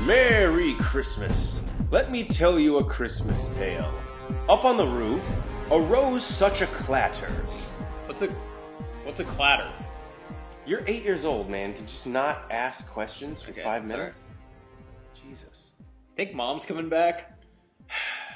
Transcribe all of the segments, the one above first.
Merry Christmas. Let me tell you a Christmas tale. Up on the roof arose such a clatter. What's a clatter? You're 8 years old, man. Can you just not ask questions for 5 minutes? Jesus. Think mom's coming back?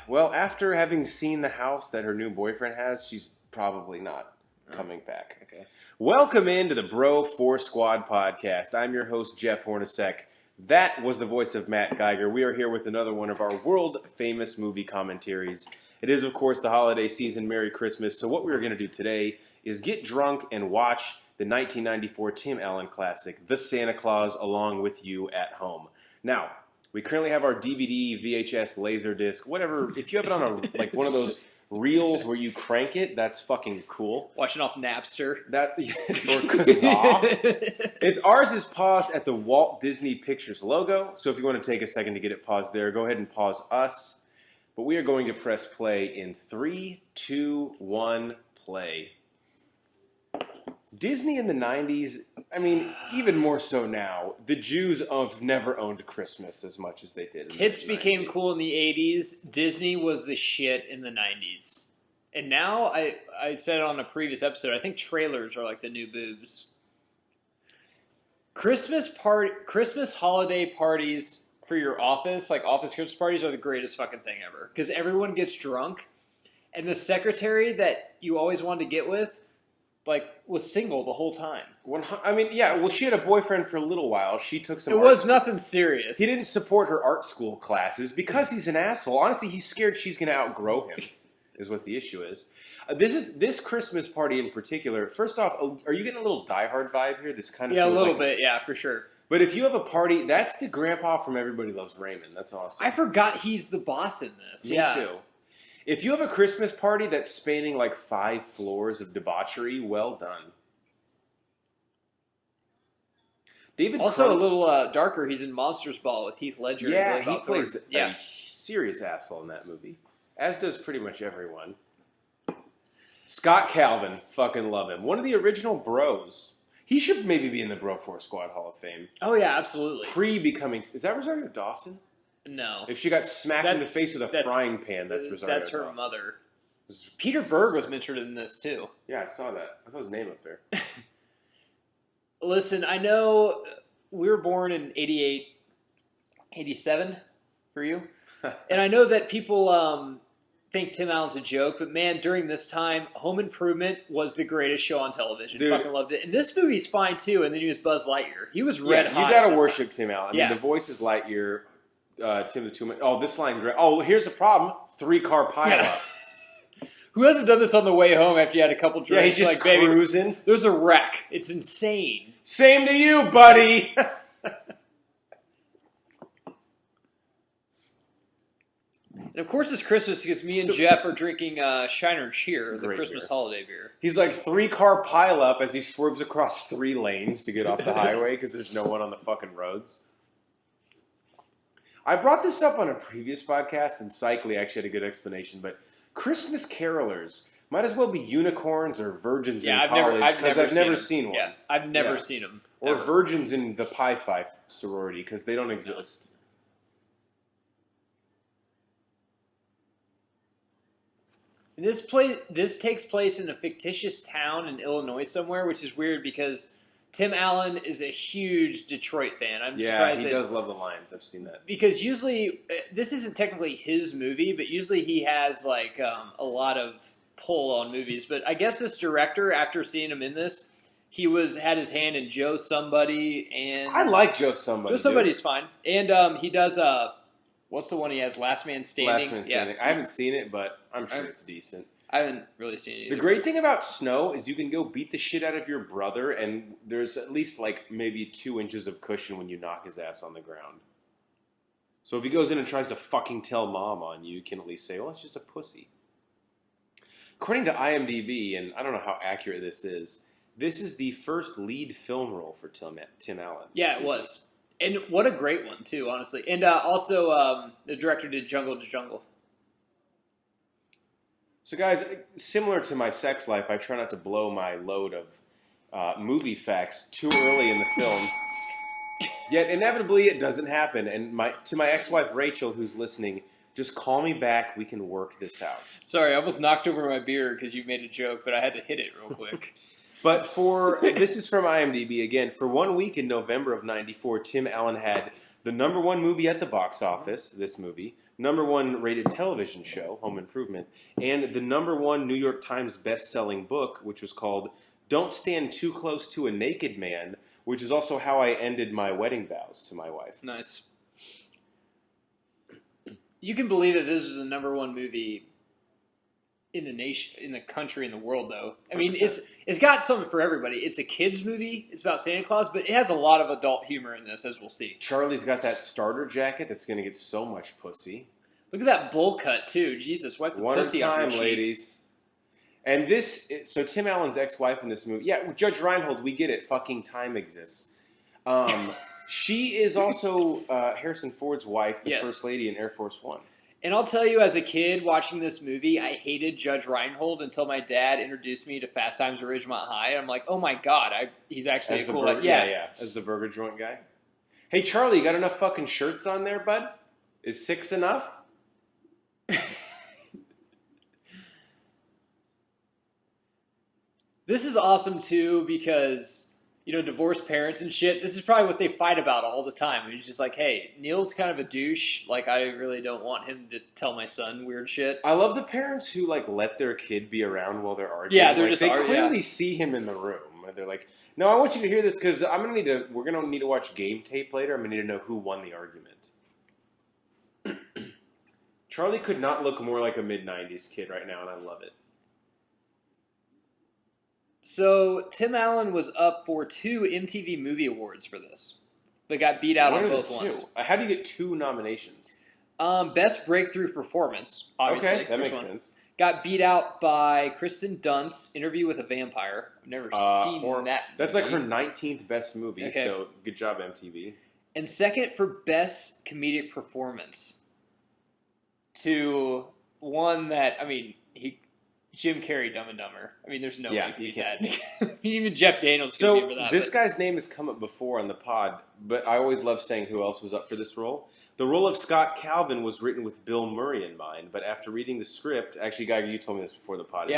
Well, after having seen the house that her new boyfriend has, she's probably not coming back. Okay. Welcome into the Bro 4 Squad podcast. I'm your host, Jeff Hornacek. That was the voice of Matt Geiger. We are here with another one of our world-famous movie commentaries. It is, of course, the holiday season. Merry Christmas. So what we're going to do today is get drunk and watch the 1994 Tim Allen classic, The Santa Claus, along with you at home. Now, we currently have our DVD, VHS, Laserdisc, whatever. If you have it on one of those reels where you crank it, that's fucking cool. Watching off Napster. Or Kazaa. Ours is paused at the Walt Disney Pictures logo. So if you want to take a second to get it paused there, go ahead and pause us. But we are going to press play in 3, 2, 1, play. Disney in the 90s, I mean, even more so now, the Jews have never owned Christmas as much as they did. Tits became cool in the 80s. Disney was the shit in the 90s. And now, I said it on a previous episode, I think trailers are like the new boobs. Christmas holiday parties for your office, like office Christmas parties, are the greatest fucking thing ever. Because everyone gets drunk, and the secretary that you always wanted to get with, was single the whole time. She had a boyfriend for a little while. She took some. It was nothing serious. He didn't support her art school classes because he's an asshole. Honestly, he's scared she's going to outgrow him, is what the issue is. This Christmas party in particular. First off, are you getting a little Die Hard vibe here? This kind of a little bit, yeah, for sure. But if you have a party, that's the grandpa from Everybody Loves Raymond. That's awesome. I forgot he's the boss in this. Me too. If you have a Christmas party that's spanning like 5 floors of debauchery, well done. David also a little darker. He's in Monsters Ball with Heath Ledger. Yeah, he plays a serious asshole in that movie, as does pretty much everyone. Scott Calvin, fucking love him. One of the original bros. He should maybe be in the Bro 4 Squad Hall of Fame. Oh yeah, absolutely. Pre-becoming, is that Rosario Dawson? No. If she got smacked in the face with a frying pan, that's Rosario Dawson. That's her mother. Peter Berg was mentioned in this, too. Yeah, I saw that. I saw his name up there. Listen, I know we were born in 88, 87 for you. And I know that people think Tim Allen's a joke, but man, during this time, Home Improvement was the greatest show on television. Dude. Fucking loved it. And this movie's fine, too. And then he was Buzz Lightyear. He was red hot. You gotta worship Tim Allen. I mean, the voice is Lightyear. Tim the Two-Man. Oh, this line. Oh, here's the problem. 3-car pileup. Who hasn't done this on the way home after you had a couple drinks? Yeah, he's just cruising. Baby, there's a wreck. It's insane. Same to you, buddy. And of course, it's Christmas because me and Jeff are drinking Shiner Cheer, the Christmas holiday beer. He's like 3-car pileup as he swerves across 3 lanes to get off the highway because there's no one on the fucking roads. I brought this up on a previous podcast, and Cycly actually had a good explanation, but Christmas carolers might as well be unicorns or virgins in college, because I've never seen one. Yeah, I've never seen them. Or virgins in the Pi Phi sorority, because they don't exist. This takes place in a fictitious town in Illinois somewhere, which is weird because Tim Allen is a huge Detroit fan. I'm surprised he does love the Lions. I've seen that. Because usually, this isn't technically his movie, but usually he has a lot of pull on movies. But I guess this director, after seeing him in this, he had his hand in Joe Somebody, and I like Joe Somebody. Joe Somebody's fine, and he does what's the one he has? Last Man Standing. Last Man Standing. I haven't seen it, but I'm sure it's decent. I haven't really seen it either. The great thing about snow is you can go beat the shit out of your brother, and there's at least maybe 2 inches of cushion when you knock his ass on the ground. So if he goes in and tries to fucking tell mom on you, you can at least say, well, it's just a pussy. According to IMDb, and I don't know how accurate this is the first lead film role for Tim Allen. Yeah, it was. And what a great one, too, honestly. And also, the director did Jungle to Jungle. So, guys, similar to my sex life, I try not to blow my load of movie facts too early in the film. Yet inevitably it doesn't happen. And to my ex-wife Rachel, who's listening, just call me back. We can work this out. Sorry, I almost knocked over my beer because you made a joke, but I had to hit it real quick. But this is from IMDb again. For 1 week in November of '94, Tim Allen had the #1 movie at the box office, this movie, #1 rated television show, Home Improvement, and the #1 New York Times best-selling book, which was called Don't Stand Too Close to a Naked Man, which is also how I ended my wedding vows to my wife. Nice. You can believe that this is the #1 movie in the nation, in the country, in the world, though. I mean, 100%. it's got something for everybody. It's a kids movie. It's about Santa Claus, but it has a lot of adult humor in this, as we'll see. Charlie's got that starter jacket that's going to get so much pussy. Look at that bowl cut, too. Jesus, wipe the pussy off your cheek. Ladies. And so Tim Allen's ex-wife in this movie, yeah, Judge Reinhold, we get it. Fucking time exists. She is also Harrison Ford's wife, the First Lady in Air Force One. And I'll tell you, as a kid watching this movie, I hated Judge Reinhold until my dad introduced me to Fast Times at Ridgemont High. And I'm like, oh my god, he's actually a cool. Yeah, as the burger joint guy. Hey Charlie, you got enough fucking shirts on there, bud? Is 6 enough? This is awesome too because, you know, divorced parents and shit, this is probably what they fight about all the time. It's just like, hey, Neil's kind of a douche. Like, I really don't want him to tell my son weird shit. I love the parents who, like, let their kid be around while they're arguing. Yeah, they're like, just they clearly see him in the room. They're like, no, I want you to hear this because we're going to need to watch game tape later. I'm going to need to know who won the argument. Charlie could not look more like a mid-90s kid right now, and I love it. So, Tim Allen was up for 2 MTV Movie Awards for this, but got beat out on both ones. How do you get 2 nominations? Best Breakthrough Performance, obviously. Okay, that makes sense. Got beat out by Kristen Dunst, Interview with a Vampire. I've never seen that. That's like her 19th best movie, so good job, MTV. And second for Best Comedic Performance. To one that, I mean, Jim Carrey, Dumb and Dumber. I mean, there's no way you can beat that. Even Jeff Daniels could beat for that. This guy's name has come up before on the pod, but I always love saying who else was up for this role. The role of Scott Calvin was written with Bill Murray in mind, but after reading the script, actually, Geiger, you told me this before the pod.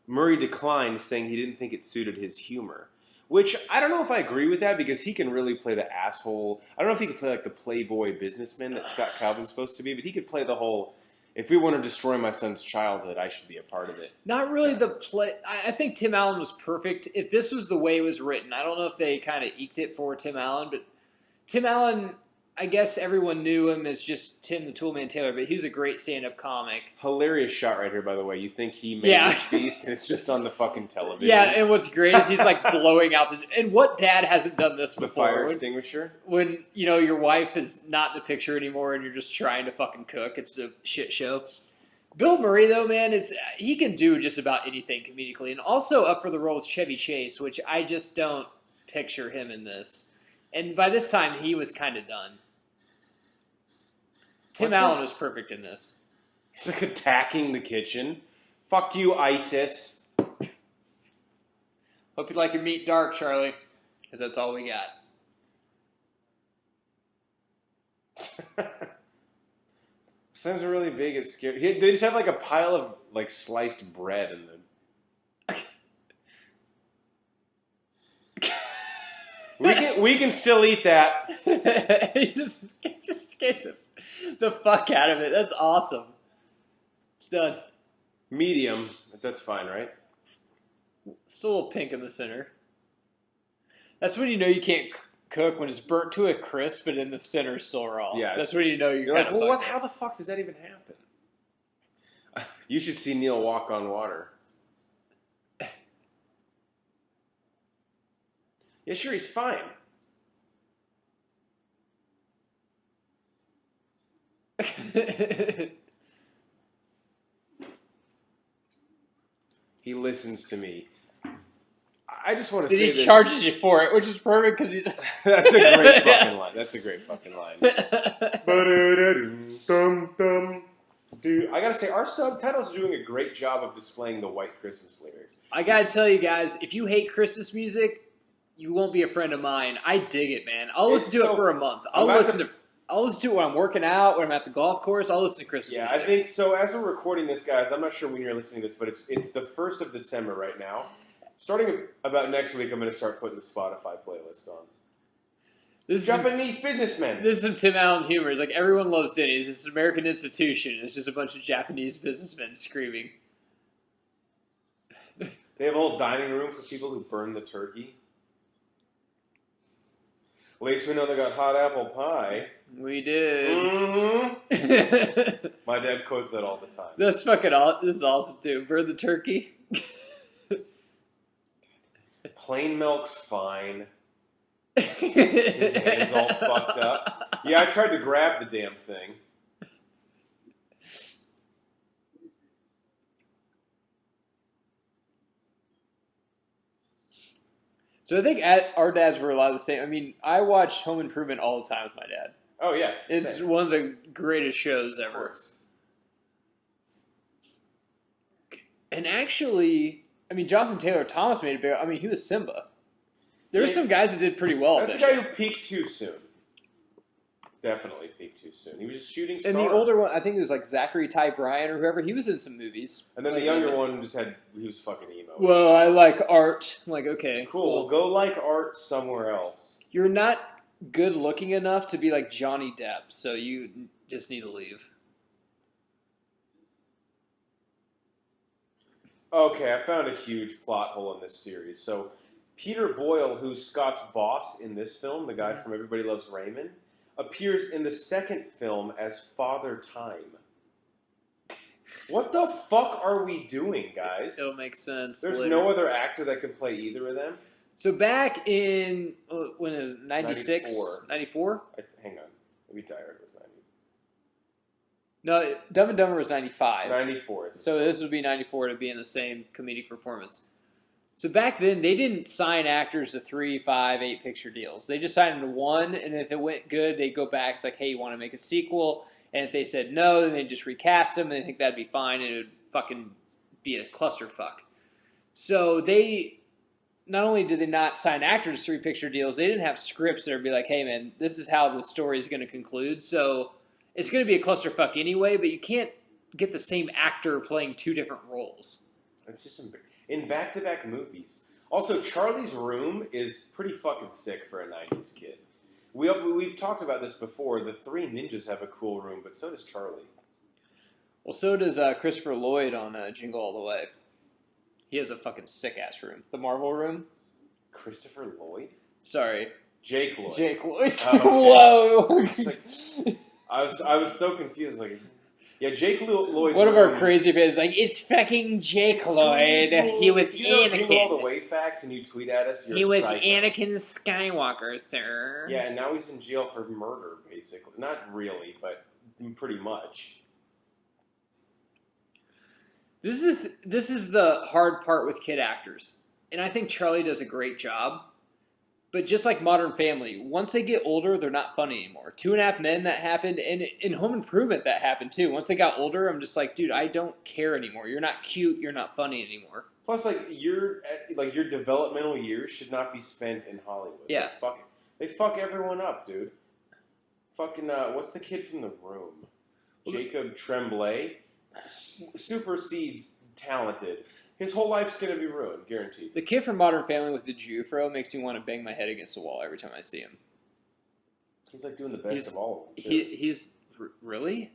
Murray declined, saying he didn't think it suited his humor. Which, I don't know if I agree with that, because he can really play the asshole. I don't know if he could play like the playboy businessman that Scott Calvin's supposed to be, but he could play the whole, if we want to destroy my son's childhood, I should be a part of it. Not really the play. I think Tim Allen was perfect. If this was the way it was written, I don't know if they kind of eked it for Tim Allen, but Tim Allen, I guess everyone knew him as just Tim the Toolman Taylor, but he was a great stand-up comic. Hilarious shot right here, by the way. You think he made this feast, and it's just on the fucking television. Yeah, and what's great is he's like blowing out and what dad hasn't done this before? The fire extinguisher? When, you know, your wife is not the picture anymore and you're just trying to fucking cook. It's a shit show. Bill Murray, though, man, he can do just about anything comedically. And also up for the role is Chevy Chase, which I just don't picture him in this. And by this time, he was kind of done. Tim Allen was perfect in this. He's like attacking the kitchen. Fuck you, ISIS. Hope you like your meat dark, Charlie, because that's all we got. Sam's really big. It's scary. They just have like a pile of like sliced bread in the. we can still eat that. he just escaped the fuck out of it. That's awesome. It's done. Medium. That's fine, right? Still a little pink in the center. That's when you know you can't cook, when it's burnt to a crisp, but in the center is still raw. Yeah, that's when you know you're like, well, how the fuck does that even happen? You should see Neil walk on water. Yeah, sure, he's fine. He listens to me. I just want to say this. He charges you for it, which is perfect because he's... That's a great fucking line. That's a great fucking line. Dude, I gotta say, our subtitles are doing a great job of displaying the White Christmas lyrics. I gotta tell you guys, if you hate Christmas music, you won't be a friend of mine. I dig it, man. I'll It's listen to so- it for a month. I'm about I'll listen to it when I'm working out, when I'm at the golf course. I'll listen to Christmas Yeah, music. I think so. As we're recording this, guys, I'm not sure when you're listening to this, but it's the 1st of December right now. Starting about next week, I'm going to start putting the Spotify playlist on. This is Japanese businessmen. This is some Tim Allen humor. It's like everyone loves Denny's. It's an American institution. It's just a bunch of Japanese businessmen screaming. They have a whole dining room for people who burn the turkey. At least we know they got hot apple pie. We did. Mm-hmm. My dad quotes that all the time. That's fucking awesome. This is awesome too. Burn the turkey. Plain milk's fine. His hand's all fucked up. Yeah, I tried to grab the damn thing. So I think our dads were a lot of the same. I mean, I watched Home Improvement all the time with my dad. Oh, yeah. It's same. one of the greatest shows Of ever. course. And actually, I mean, Jonathan Taylor Thomas made a big. I mean, he was Simba. There were Yeah. some guys that did pretty well. That's a guy who peaked too soon. Definitely peaked too soon. He was just shooting star. And the older one, I think it was like Zachary Ty Bryan or whoever. He was in some movies. And then the younger one he was fucking emo. Well, I like art. I'm like, okay, Cool. Go like art somewhere else. You're not good looking enough to be like Johnny Depp, so you just need to leave. Okay, I found a huge plot hole in this series. So, Peter Boyle, who's Scott's boss in this film, the guy from Everybody Loves Raymond, appears in the second film as Father Time. What the fuck are we doing, guys? It'll make sense. There's later. no other actor that can play either of them? So back in, when it was 96? 94. 94? Hang on. Maybe Die Hard was 90. No, Dumb and Dumber was 95. 94. So this would be 94 to be in the same comedic performance. So back then, they didn't sign actors to 3, 5, 8 picture deals. They just signed them to 1, and if it went good, they'd go back. It's like, hey, you want to make a sequel? And if they said no, then they'd just recast them, and they think that'd be fine, and it would fucking be a clusterfuck. So they, not only did they not sign actors to 3 picture deals, they didn't have scripts that would be like, hey, man, this is how the story is going to conclude. So it's going to be a clusterfuck anyway, but you can't get the same actor playing 2 different roles. It's just in back-to-back movies. Also, Charlie's Room is pretty fucking sick for a 90s kid. We've talked about this before. The 3 Ninjas have a cool room, but so does Charlie. Well, so does Christopher Lloyd on Jingle All the Way. He has a fucking sick-ass room. The Marvel room? Christopher Lloyd? Sorry. Jake Lloyd. Jake Lloyd. Oh, okay. Whoa! It's like, I was so confused. Like, yeah, Jake Lloyd's One of our room- crazy fans is like, it's fucking Jake Lloyd. Excuse me, He was if you know Jingle All the Anakin. Way facts and you tweet at us, you're He was psycho. Anakin Skywalker, sir. Yeah, and now he's in jail for murder, basically. Not really, but pretty much. This is the hard part with kid actors. And I think Charlie does a great job. But just like Modern Family, once they get older, they're not funny anymore. 2.5 Men, that happened. And in Home Improvement, that happened too. Once they got older, I'm just like, dude, I don't care anymore. You're not cute. You're not funny anymore. Plus, your developmental years should not be spent in Hollywood. Yeah. They fuck everyone up, dude. Fucking, what's the kid from The Room? Jacob Tremblay. Supersedes talented. His whole life's going to be ruined, guaranteed. The kid from Modern Family with the Jufro makes me want to bang my head against the wall every time I see him. He's like doing the best of all of them, too. He's really?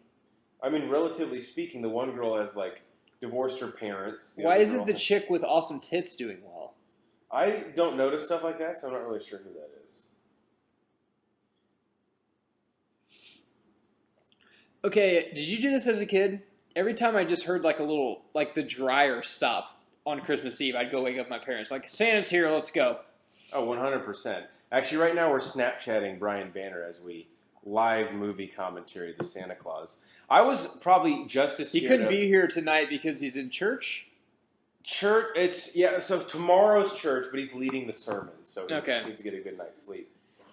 I mean, relatively speaking, the one girl has, like, divorced her parents. Why isn't the chick with awesome tits doing well? I don't notice stuff like that, so I'm not really sure who that is. Okay, did you do this as a kid? Every time I just heard like a little, like the dryer stop on Christmas Eve, I'd go wake up my parents. Like, Santa's here, let's go. Oh, 100%. Actually, right now we're Snapchatting Brian Banner as we live movie commentary the Santa Claus. I was probably just as scared He couldn't of be here tonight because he's in church? church. So tomorrow's church, but he's leading the sermon, so he needs to get a good night's sleep.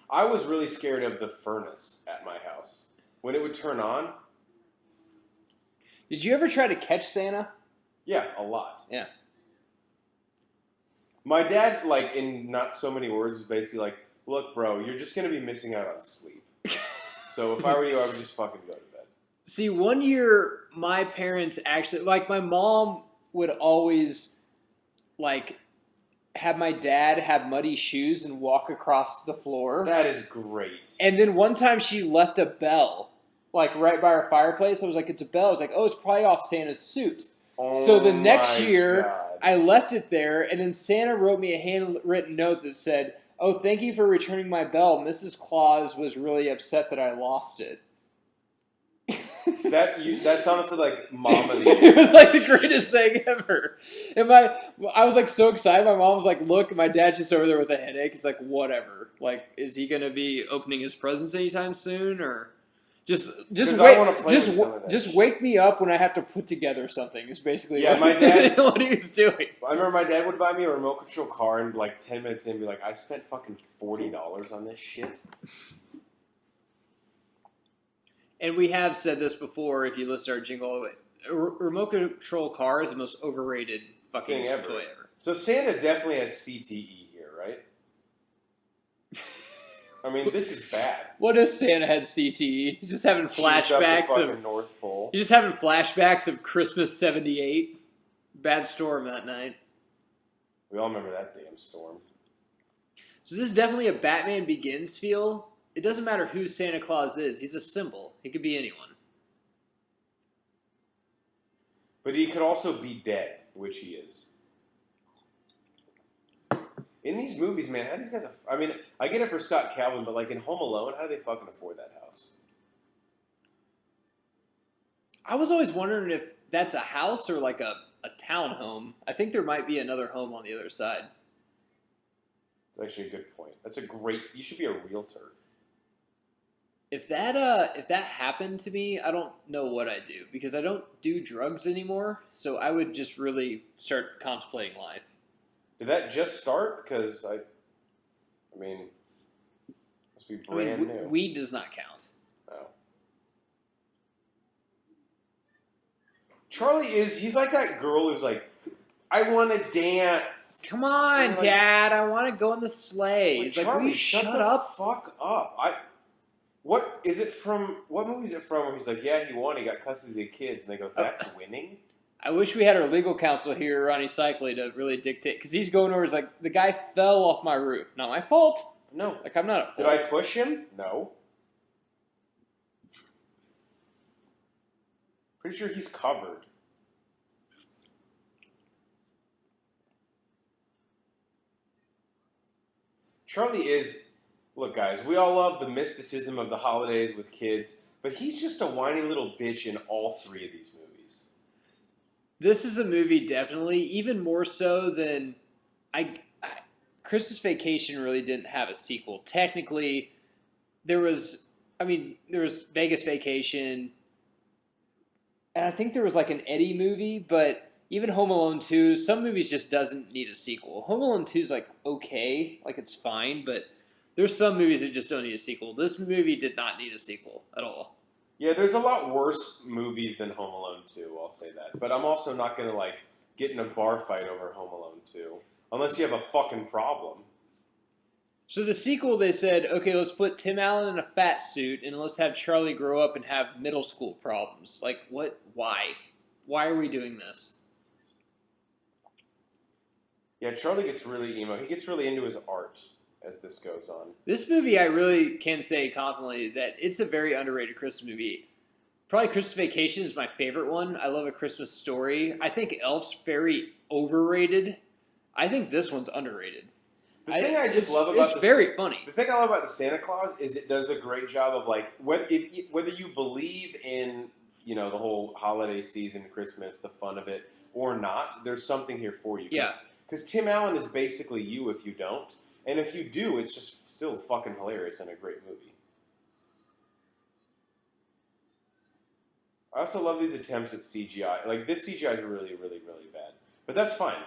I was really scared of the furnace at my house. When it would turn on, Did you ever try to catch Santa? yeah, a lot. Yeah. My dad, like, in not so many words, is basically like, look, bro, you're just going to be missing out on sleep. So if I were you, I would just fucking go to bed. See, one year, my parents actually, like, my mom would always, like, have my dad have muddy shoes and walk across the floor. That is great. And then one time she left a bell, like, right by our fireplace. I was like, it's a bell. I was like, oh, it's probably off Santa's suit. Oh So the next my year, God. I left it there, and then Santa wrote me a handwritten note that said, oh, thank you for returning my bell. Mrs. Claus was really upset that I lost it. That's honestly like mom of the It year. was like the greatest thing ever. And I was like so excited. My mom was like, look, and my dad just over there with a headache. It's like, whatever. Like, is he going to be opening his presents anytime soon? Or just I wanna play with some of that just shit. wake me up when I have to put together something is basically Yeah, my dad- what he was doing. I remember my dad would buy me a remote control car and like 10 minutes in be like, I spent fucking $40 on this shit. And we have said this before if you listen to our jingle. A remote control car is the most overrated fucking Thing ever. toy ever. So Santa definitely has CTE here, right? I mean, this is bad. What if Santa had CTE? He's just having Shoots up the flashbacks fucking of North Pole. You're just having flashbacks of Christmas '78. Bad storm that night. We all remember that damn storm. So this is definitely a Batman Begins feel. It doesn't matter who Santa Claus is. He's a symbol. He could be anyone. But he could also be dead, which he is. In these movies, man, how these guys... I mean, I get it for Scott Calvin, but like in Home Alone, how do they fucking afford that house? I was always wondering if that's a house or like a townhome. I think there might be another home on the other side. That's actually a good point. That's a great... You should be a realtor. If that happened to me, I don't know what I'd do because I don't do drugs anymore. So I would just really start contemplating life. Did that just start? Because I mean, must be brand new. Weed does not count. Oh. Charlie he's like that girl who's like, I want to dance. Come on, like, Dad, I want to go in the sleigh. Like, He's like, Charlie, will you shut up? Fuck up. What is it from? What movie is it from? Where he's like, yeah, he won. He got custody of the kids, and they go, that's winning. I wish we had our legal counsel here, Ronnie Cycli, to really dictate. Because he's going over, he's like, the guy fell off my roof. Not my fault. No. Like, I'm not a fault. Did I push him? No. Pretty sure he's covered. Charlie is... Look, guys, we all love the mysticism of the holidays with kids, but he's just a whiny little bitch in all three of these movies. This is a movie, definitely, even more so than... Christmas Vacation really didn't have a sequel. Technically, there was Vegas Vacation, and I think there was like an Eddie movie, but even Home Alone 2, some movies just doesn't need a sequel. Home Alone 2 is like okay, like it's fine, but there's some movies that just don't need a sequel. This movie did not need a sequel at all. Yeah, there's a lot worse movies than Home Alone 2, I'll say that. But I'm also not going to, like, get in a bar fight over Home Alone 2. Unless you have a fucking problem. So the sequel, they said, okay, let's put Tim Allen in a fat suit and let's have Charlie grow up and have middle school problems. Like, what? Why? Why are we doing this? Yeah, Charlie gets really emo. He gets really into his art as this goes on. This movie, I really can say confidently that it's a very underrated Christmas movie. Probably Christmas Vacation is my favorite one. I love A Christmas Story. I think Elf's very overrated. I think this one's underrated. The thing I just love about it's very funny. The thing I love about the Santa Claus is it does a great job of like whether you believe in the whole holiday season, Christmas, the fun of it, or not. There's something here for you. Yeah. Because Tim Allen is basically you if you don't, and if you do, it's just still fucking hilarious and a great movie. I also love these attempts at CGI. Like this CGI is really, really, really bad, but that's fine.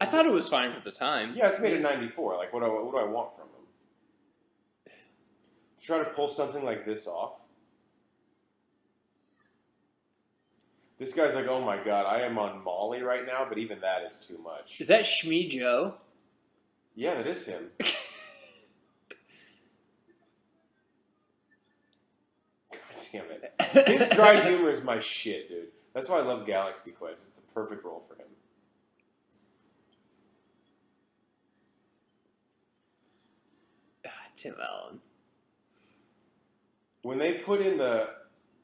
I thought it was fine for the time. Yeah, it's made in '94. Like, what do I want from him? To try to pull something like this off. This guy's like, oh my god, I am on Molly right now, but even that is too much. Is that Shmee Joe? Yeah, that is him. God damn it. His dry humor is my shit, dude. That's why I love Galaxy Quest. It's the perfect role for him. Tim Allen. When they put in the...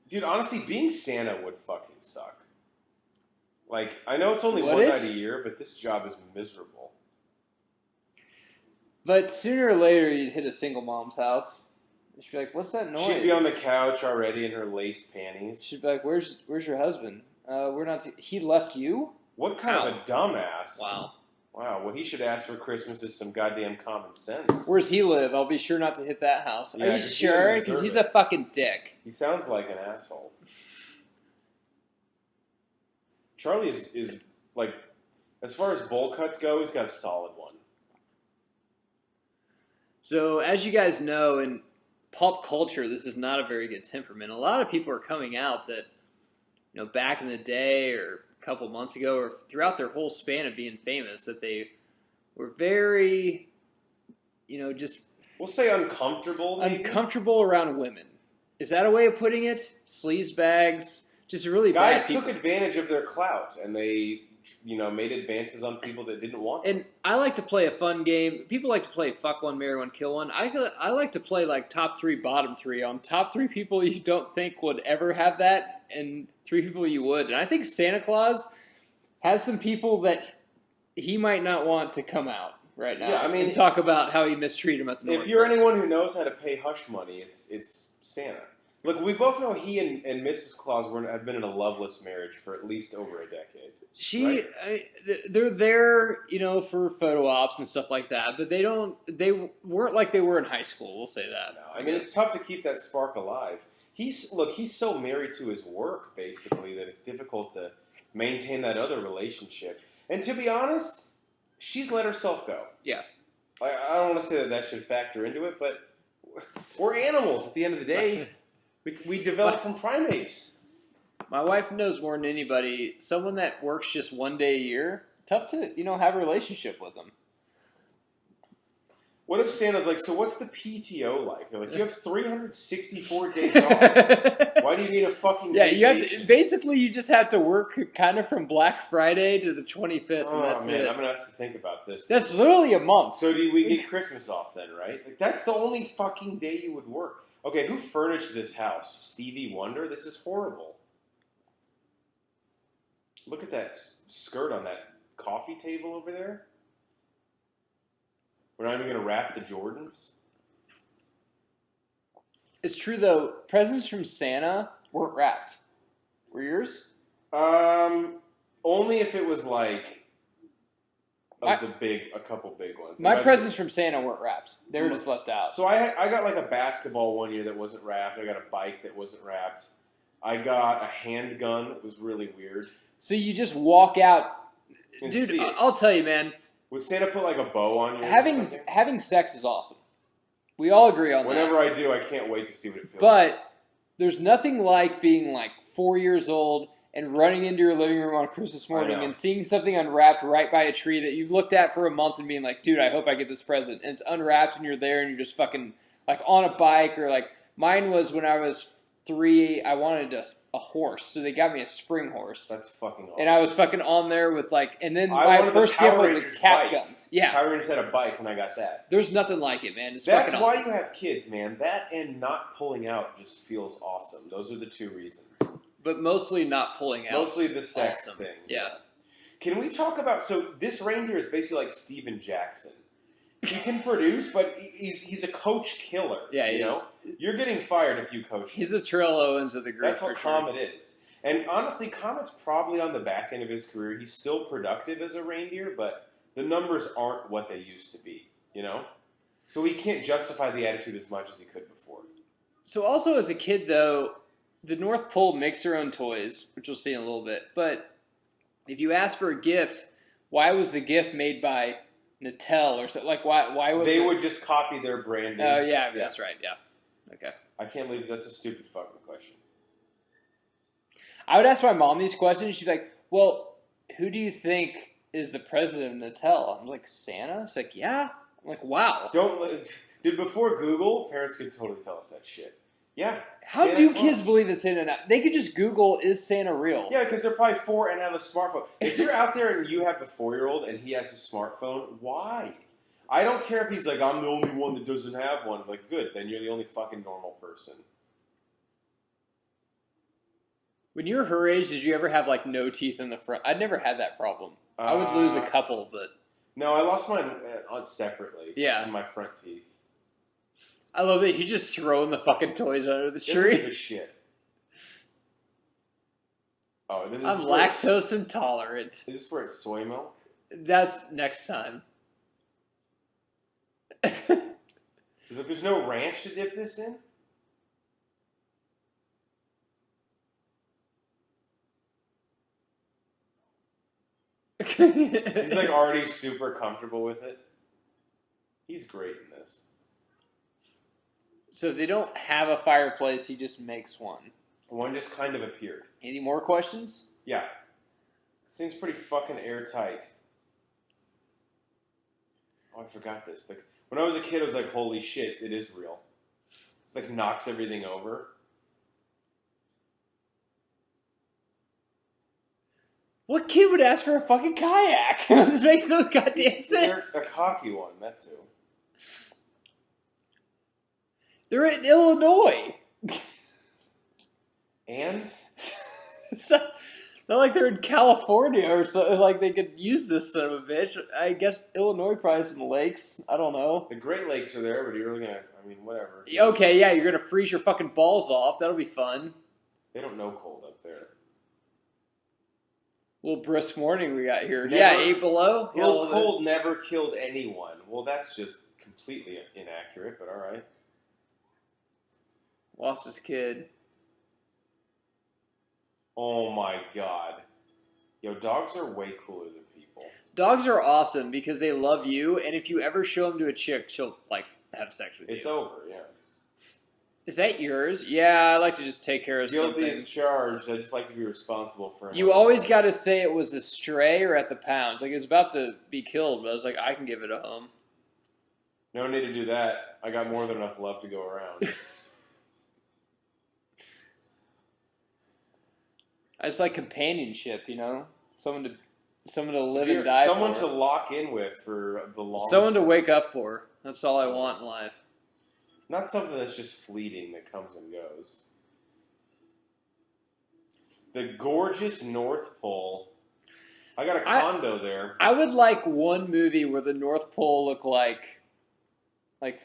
Dude, honestly, being Santa would fucking suck. Like, I know it's only one night a year, but this job is miserable. But sooner or later, you'd hit a single mom's house. She'd be like, what's that noise? She'd be on the couch already in her lace panties. She'd be like, where's your husband? We're not... He left you? What kind of a dumbass. Wow. Wow, what he should ask for Christmas is some goddamn common sense. Where's he live? I'll be sure not to hit that house. Yeah, are you sure? Because he's a fucking dick. He sounds like an asshole. Charlie is like, as far as bowl cuts go, he's got a solid one. So, as you guys know, in pop culture, this is not a very good temperament. A lot of people are coming out that, you know, back in the day or a couple months ago or throughout their whole span of being famous, that they were very, you know, just... We'll say uncomfortable, maybe? Uncomfortable around women. Is that a way of putting it? Sleaze bags, just really Guys bad people. took advantage of their clout, and they, you know, made advances on people that didn't want them. And I like to play a fun game. People like to play fuck one, marry one, kill one. I like to play like top three, bottom three on top three people you don't think would ever have that, and three people you would. And I think Santa Claus has some people that he might not want to come out right now. Yeah, I mean, and talk about how he mistreated him at the North. If you're anyone who knows how to pay hush money, it's Santa. Look, we both know he and Mrs. Claus have been in a loveless marriage for at least over a decade. They're there, you know, for photo ops and stuff like that, but they weren't like they were in high school. We'll say that. No, I mean, it's tough to keep that spark alive. He's so married to his work, basically, that it's difficult to maintain that other relationship. And to be honest, she's let herself go. Yeah. I don't want to say that should factor into it, but we're animals at the end of the day. We develop from primates. My wife knows more than anybody. Someone that works just one day a year, tough to, you know, have a relationship with them. What if Santa's like, so what's the PTO like? They're like, you have 364 days off. Why do you need a fucking vacation? You have to, basically you just have to work kind of from Black Friday to the 25th, and that's man, it. I'm going to have to think about this. That's literally a month. So do we get Christmas off then, right? Like, that's the only fucking day you would work. Okay, who furnished this house? Stevie Wonder? This is horrible. Look at that skirt on that coffee table over there. We're not even going to wrap the Jordans? It's true, though. Presents from Santa weren't wrapped. Were yours? Only if it was like a couple big ones. My presents from Santa weren't wrapped. They were just left out. So I got like a basketball one year that wasn't wrapped. I got a bike that wasn't wrapped. I got a handgun. It was really weird. So you just walk out. And Dude, I'll tell you, man. Would Santa put like a bow on yours? Having sex is awesome. We all agree on that. Whenever I do, I can't wait to see what it feels like. But there's nothing like being like 4 years old and running into your living room on Christmas morning and seeing something unwrapped right by a tree that you've looked at for a month and being like, dude, I hope I get this present. And it's unwrapped and you're there and you're just fucking like on a bike, or like mine was when I was 3, I wanted a horse. So they got me a spring horse. That's fucking awesome. And I was fucking on there with like, and then my first gift was the cat guns. Yeah. Power Rangers had a bike and I got that. There's nothing like it, man. That's why you have kids, man. That and not pulling out just feels awesome. Those are the two reasons. But mostly not pulling out. Mostly the sex awesome. thing. Yeah. Can we talk about... So this reindeer is basically like Steven Jackson. He can produce, but he's a coach killer. Yeah, you know? You're getting fired if you coach him. He's the Terrell Owens of the group. That's what Comet is. And honestly, Comet's probably on the back end of his career. He's still productive as a reindeer, but the numbers aren't what they used to be, you know? So he can't justify the attitude as much as he could before. So also as a kid, though, the North Pole makes their own toys, which we'll see in a little bit. But if you ask for a gift, why was the gift made by Mattel or something? Like, why was they would just copy their branding? Oh, yeah, that's right. Yeah. Okay. I can't believe that's a stupid fucking question. I would ask my mom these questions. She'd be like, well, who do you think is the president of Natal? I'm like, Santa? It's like, yeah. I'm like, wow. Dude, before Google, parents could totally tell us that shit. Yeah. How Santa do Claus. kids believe in Santa now? They could just Google, is Santa real? Yeah, because they're probably 4 and have a smartphone. If you're out there and you have the 4-year-old and he has a smartphone, why? I don't care if he's like, I'm the only one that doesn't have one. Like, good, then you're the only fucking normal person. When you were her age, did you ever have like no teeth in the front? I'd never had that problem. I would lose a couple, but... No, I lost mine separately. Yeah. In my front teeth. I love that you just throwing the fucking toys under the Doesn't tree. give a shit. Oh, this is I'm lactose intolerant. Is this where it's soy milk? That's next time. Is like there's no ranch to dip this in? He's like already super comfortable with it. He's great in this. So they don't have a fireplace, he just makes one. One just kind of appeared. Any more questions? Yeah. Seems pretty fucking airtight. Oh, I forgot this. Like when I was a kid, I was like, holy shit, it is real. It like knocks everything over. What kid would ask for a fucking kayak? This makes no goddamn sense. They're a cocky one, that's who. They're in Illinois. And? It's not like they're in California or something. Like they could use this son of a bitch. I guess Illinois probably has some lakes. I don't know. The Great Lakes are there, but you're really gonna, I mean, whatever. Okay, yeah, you're gonna freeze your fucking balls off. That'll be fun. They don't know cold up there. Little brisk morning we got here. Yeah, 8 below. Little cold never killed anyone. Well, that's just completely inaccurate, but all right. Lost his kid. Oh my god. Yo, dogs are way cooler than people. Dogs are awesome because they love you, and if you ever show them to a chick, she'll, like, have sex with you. It's over, yeah. Is that yours? Yeah, I like to just take care of something. Guilty as charged. I just like to be responsible for him. You always got to say it was a stray or at the pounds. Like, it was about to be killed, but I was like, I can give it a home. No need to do that. I got more than enough love to go around. I just like companionship, you know? Someone to live and die Someone for. to lock in with for the long Someone to term. wake up for. That's all I want in life. Not something that's just fleeting that comes and goes. The gorgeous North Pole. I got a condo there. I would like one movie where the North Pole looked like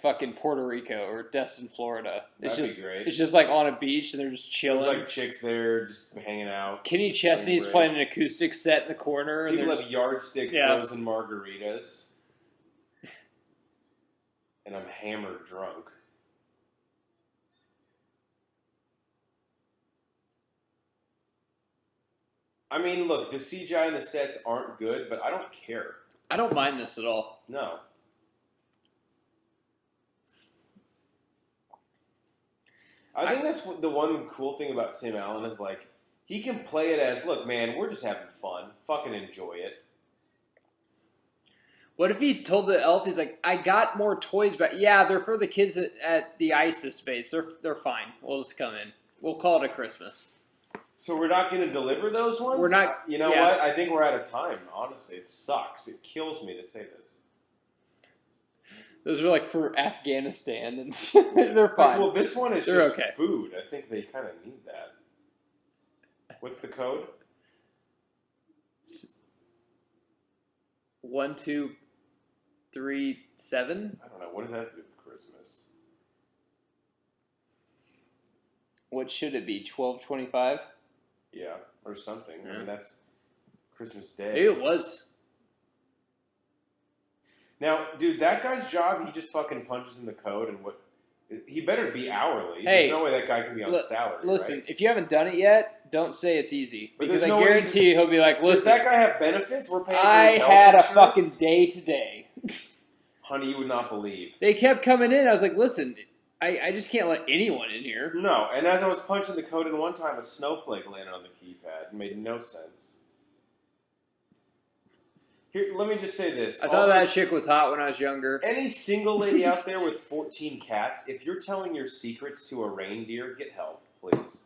fucking Puerto Rico or Destin, Florida. That'd be great. It's just like on a beach and they're just chilling. There's like chicks there just hanging out. Kenny Chesney's playing an acoustic set in the corner. People and have yardstick frozen margaritas. And I'm hammered drunk. I mean, look, the CGI and the sets aren't good, but I don't care. I don't mind this at all. No. I think that's the one cool thing about Tim Allen is, like, he can play it as, look, man, we're just having fun. Fucking enjoy it. What if he told the elf, he's like, I got more toys, but yeah, they're for the kids at the ISIS base. They're fine. We'll just come in. We'll call it a Christmas. So we're not going to deliver those ones? We're not. You know what? I think we're out of time, honestly. It sucks. It kills me to say this. Those are like for Afghanistan, and they're fine. Like, well, this one is They're just okay. food. I think they kind of need that. What's the code? 1, 2, 3, 7. I don't know. What does that have to do with Christmas? What should it be? 12:25. Yeah, or something. Yeah. I mean, that's Christmas Day. Maybe it was. Now, dude, that guy's job, he just fucking punches in the code and what... He better be hourly. Hey, There's no way that guy can be on salary, listen, right? if you haven't done it yet, don't say it's easy. But Because I there's no guarantee you he'll be like, listen, does that guy have benefits? We're paying for I his health had a insurance? fucking day today. Honey, you would not believe. They kept coming in. I was like, listen, I just can't let anyone in here. No, and as I was punching the code in one time, a snowflake landed on the keypad. It made no sense. Here, let me just say this. I thought that chick was hot when I was younger. Any single lady out there with 14 cats, if you're telling your secrets to a reindeer, get help, please.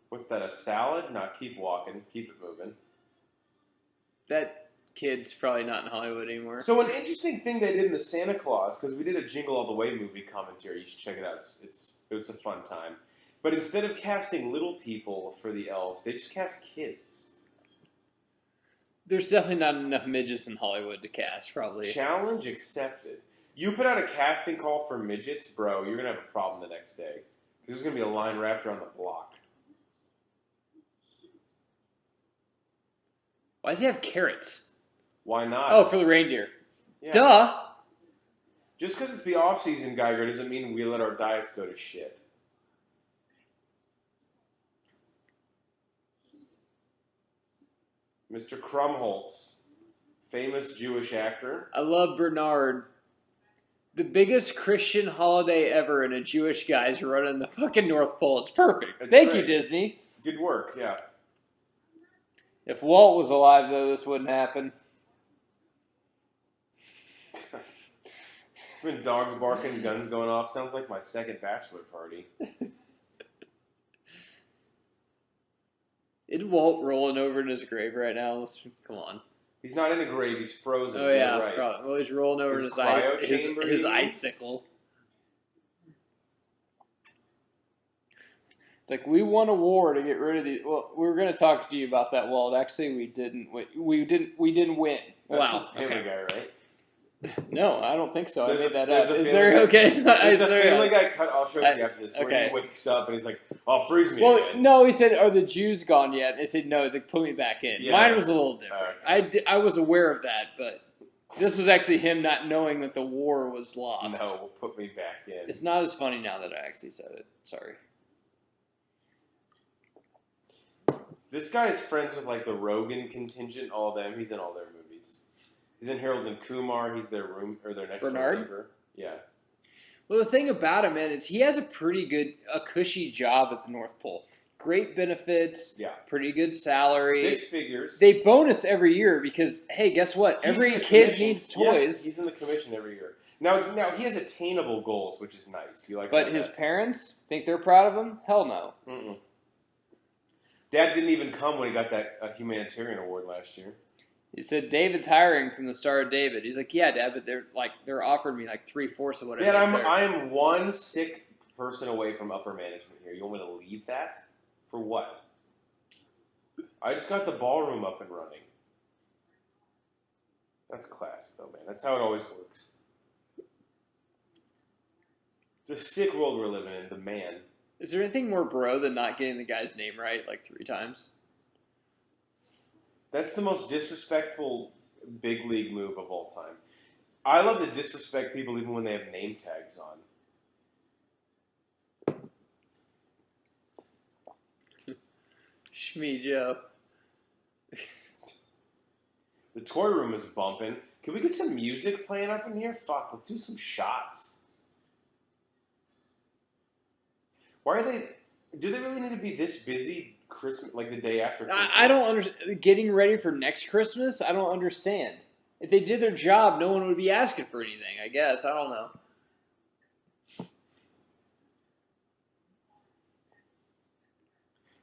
What's that, a salad? No, keep walking. Keep it moving. That kid's probably not in Hollywood anymore. So an interesting thing they did in the Santa Claus, because we did a Jingle All the Way movie commentary. You should check it out. It was a fun time. But instead of casting little people for the elves, they just cast kids. There's definitely not enough midgets in Hollywood to cast, probably. Challenge accepted. You put out a casting call for midgets, bro, you're going to have a problem the next day. There's going to be a line wrapped around the block. Why does he have carrots? Why not? Oh, for the reindeer. Yeah. Duh! Just because it's the off-season, Geiger, doesn't mean we let our diets go to shit. Mr. Krumholtz, famous Jewish actor. I love Bernard. The biggest Christian holiday ever, and a Jewish guy's running the fucking North Pole. It's perfect. Thank you, Disney. Good work, yeah. If Walt was alive, though, this wouldn't happen. When dogs barking, guns going off, sounds like my second bachelor party. Is Walt rolling over in his grave right now? Come on. He's not in a grave, he's frozen. Oh, yeah. Right. Probably. Well, he's rolling over in his icicle. It's like, we won a war to get rid of these. Well, we were going to talk to you about that, Walt. Actually, we didn't. We didn't win. That's wow. the Family Guy, right? No, I don't think so. I made that up. Is there okay? It's a Family Guy cut. I'll show it to you after this. Where he wakes up and he's like, "Oh, freeze me again." No, he said, "Are the Jews gone yet?" They said, "No." He's like, "Put me back in." Yeah. Mine was a little different. I was aware of that, but this was actually him not knowing that the war was lost. No, put me back in. It's not as funny now that I actually said it. Sorry. This guy is friends with like the Rogan contingent, all of them. He's in all their movies. He's in Harold and Kumar. He's their their next door neighbor. Yeah. Well, the thing about him, man, is he has a cushy job at the North Pole. Great benefits. Yeah. Pretty good salary. 6 figures. They bonus every year because, hey, guess what? Every kid needs toys. Yeah, he's in the commission every year. Now he has attainable goals, which is nice. You like? But his parents think they're proud of him? Hell no. Mm-mm. Dad didn't even come when he got that humanitarian award last year. He said, "David's hiring from the Star of David." He's like, "Yeah, Dad, but they're offering me like 3/4 of what I Dad, make I am one sick person away from upper management here. You want me to leave that? For what? I just got the ballroom up and running." That's classic, though, man. That's how it always works. It's a sick world we're living in. The man. Is there anything more bro than not getting the guy's name right like 3 times? That's the most disrespectful big league move of all time. I love to disrespect people even when they have name tags on. Shmee Joe. The toy room is bumping. Can we get some music playing up in here? Fuck, let's do some shots. Why are they... Do they really need to be this busy Christmas, like the day after Christmas? I don't understand. Getting ready for next Christmas? I don't understand. If they did their job, no one would be asking for anything, I guess. I don't know.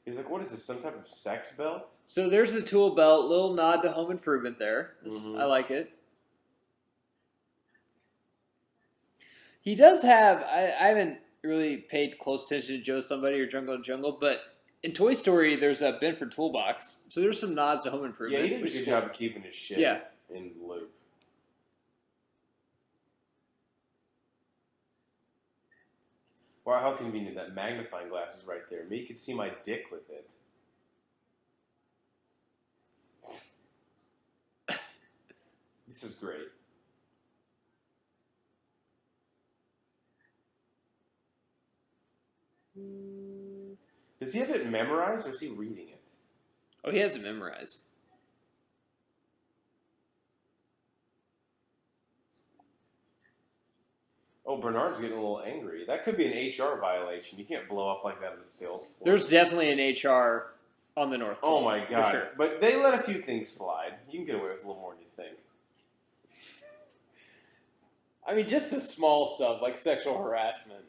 He's like, what is this, some type of sex belt? So there's the tool belt. Little nod to home improvement there. I like it. He does have... I haven't really paid close attention to Joe Somebody or Jungle and Jungle, but in Toy Story, there's a Benford toolbox, so there's some nods to home improvement. Yeah, he does a good job of keeping his shit in loop. Wow, how convenient. That magnifying glass is right there. Me could see my dick with it. This is great. Does he have it memorized or is he reading it? Oh, he has it memorized. Bernard's getting a little angry. That could be an HR violation. You can't blow up like that on the sales floor. There's definitely an HR on the North Pole. Oh my god! For sure. But they let a few things slide. You can get away with a little more than you think. I mean, just the small stuff like sexual harassment.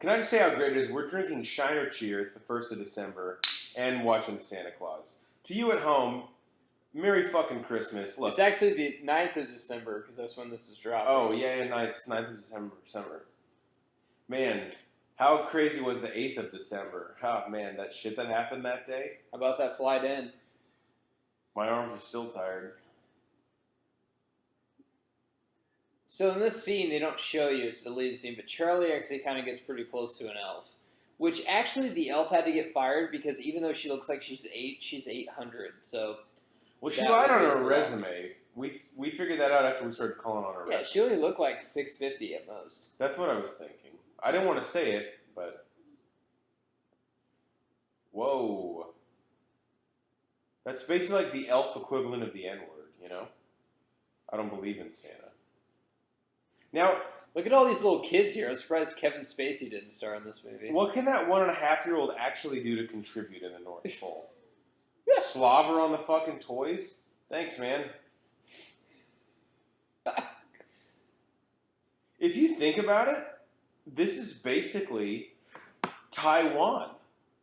Can I just say how great it is? We're drinking Shiner Cheer. It's the 1st of December, and watching Santa Claus. To you at home, Merry fucking Christmas. Look, It's actually the 9th of December because that's when this is dropping. oh yeah, 9th of December. Man, how crazy was the 8th of December? Oh man, that shit that happened that day. How about that flight in? My arms are still tired. So in this scene, they don't show you it's the lead scene, but Charlie actually kind of gets pretty close to an elf. Which actually the elf had to get fired because even though she looks like she's 8, she's 800. So well, she lied on her resume. We figured that out after we started calling on her. Yeah, she only looked like 650 at most. That's what I was thinking. I didn't want to say it, but whoa, that's basically like the elf equivalent of the N-word. You know, I don't believe in Santa. Now, look at all these little kids here. I'm surprised Kevin Spacey didn't star in this movie. What can that 1.5-year-old actually do to contribute in the North Pole? Slobber on the fucking toys? Thanks, man. If you think about it, this is basically Taiwan.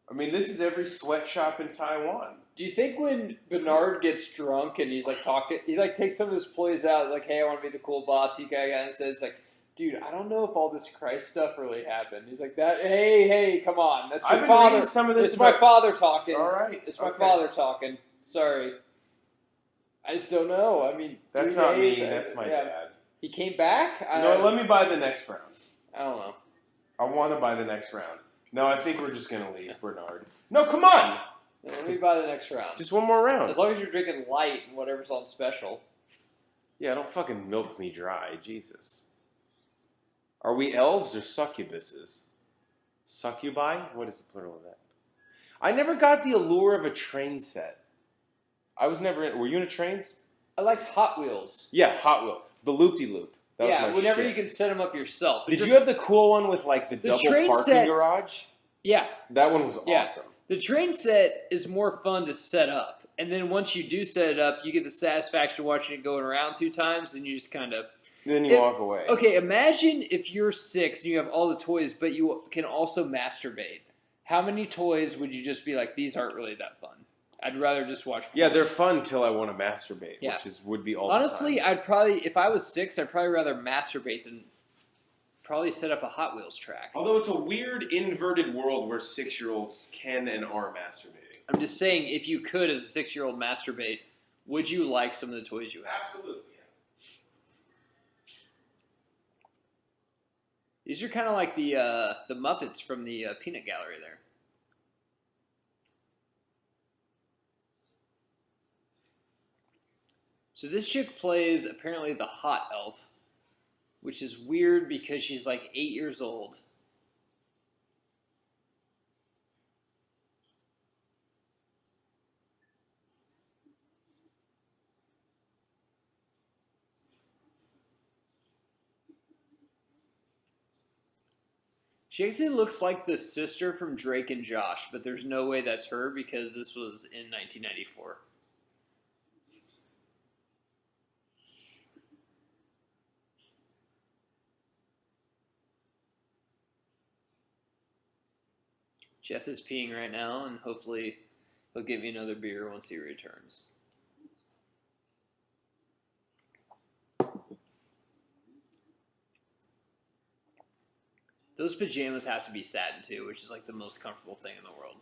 I mean, this is every sweatshop in Taiwan. Do you think when Bernard gets drunk and he's like talking, he like takes some of his employees out, like, "Hey, I want to be the cool boss." He guy and says, "Like, dude, I don't know if all this Christ stuff really happened." He's like, "That, hey, come on, that's your father." Some of this it's my father talking. All right, it's my father talking. Sorry, I just don't know. I mean, that's not me. That's my dad. He came back. You know what? Let me buy the next round. I don't know. I want to buy the next round. No, I think we're just gonna leave Bernard. No, come on. Let me buy the next round. Just one more round. As long as you're drinking light and whatever's on special. Yeah, don't fucking milk me dry. Jesus. Are we elves or succubuses? Succubi? What is the plural of that? I never got the allure of a train set. I was never in... Were you into trains? I liked Hot Wheels. Yeah, Hot Wheels. The loop-de-loop. That was my whenever shit. you can set them up yourself. Did you have the cool one with like the double parking garage? Yeah. That one was awesome. The train set is more fun to set up. And then once you do set it up, you get the satisfaction of watching it going around 2 times, and you just kind of... Then you walk away. Okay, imagine if you're 6 and you have all the toys, but you can also masturbate. How many toys would you just be like, these aren't really that fun? I'd rather just watch porn. Yeah, they're fun till I want to masturbate, which would be all Honestly, the time. I'd probably, if I was 6, I'd probably rather masturbate than probably set up a Hot Wheels track. Although it's a weird inverted world where 6-year-olds can and are masturbating. I'm just saying, if you could, as a 6-year-old, masturbate, would you like some of the toys you have? Absolutely, yeah. These are kind of like the Muppets from the Peanut Gallery there. So this chick plays apparently the hot elf, which is weird because she's like 8 years old. She actually looks like the sister from Drake and Josh, but there's no way that's her because this was in 1994. Jeff is peeing right now, and hopefully he'll give me another beer once he returns. Those pajamas have to be satin too, which is like the most comfortable thing in the world.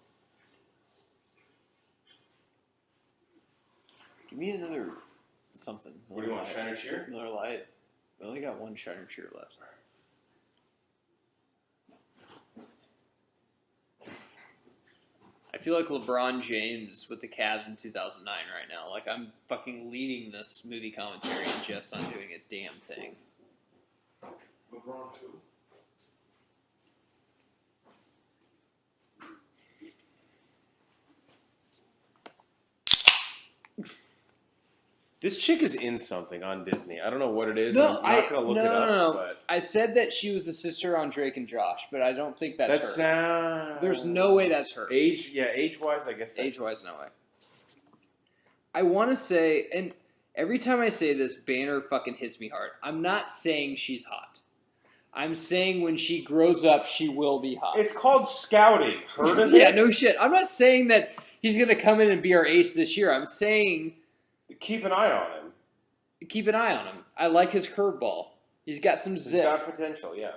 Give me another something. What do you want, Shiner Cheer? Another light. I only got one Shiner Cheer left. I feel like LeBron James with the Cavs in 2009 right now. Like, I'm fucking leading this movie commentary and Jeff's not doing a damn thing. LeBron who? This chick is in something on Disney. I don't know what it is. No, I'm not going to look it up. No. But I said that she was the sister on Drake and Josh, but I don't think that's her. her. There's no way that's her. Age-wise, I guess. Age-wise, no way. I want to say, and every time I say this, Banner fucking hits me hard. I'm not saying she's hot. I'm saying when she grows up, she will be hot. It's called scouting. Heard of it? Yeah, no shit. I'm not saying that he's going to come in and be our ace this year. I'm saying... Keep an eye on him. Keep an eye on him. I like his curveball. He's got some zip. He's got potential, yeah.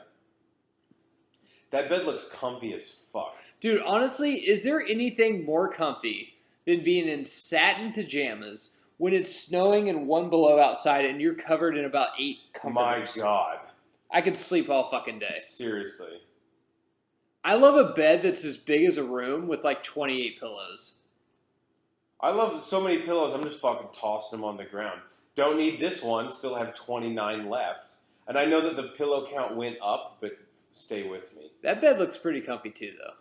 That bed looks comfy as fuck. Dude, honestly, is there anything more comfy than being in satin pajamas when it's snowing and 1 below outside and you're covered in about 8 comforters? My God. I could sleep all fucking day. Seriously. I love a bed that's as big as a room with like 28 pillows. I love so many pillows, I'm just fucking tossing them on the ground. Don't need this one, still have 29 left. And I know that the pillow count went up, but stay with me. That bed looks pretty comfy too, though.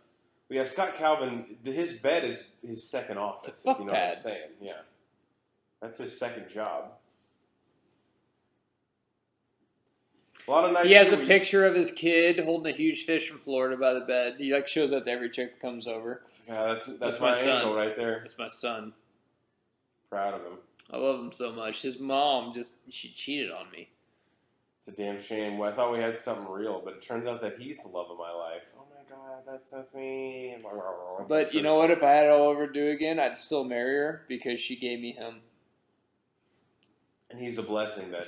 Yeah, Scott Calvin, his bed is his second office, if you know what I'm saying. Yeah. That's his second job. A lot of nights. He has a picture of his kid holding a huge fish from Florida by the bed. He like shows up to every chick that comes over. Yeah, that's my angel right there. That's my son. Proud of him. I love him so much. His mom she cheated on me. It's a damn shame. Well, I thought we had something real, but it turns out that he's the love of my life. Oh my God, that's me. But you know what? If I had it all over to do again, I'd still marry her because she gave me him. And he's a blessing that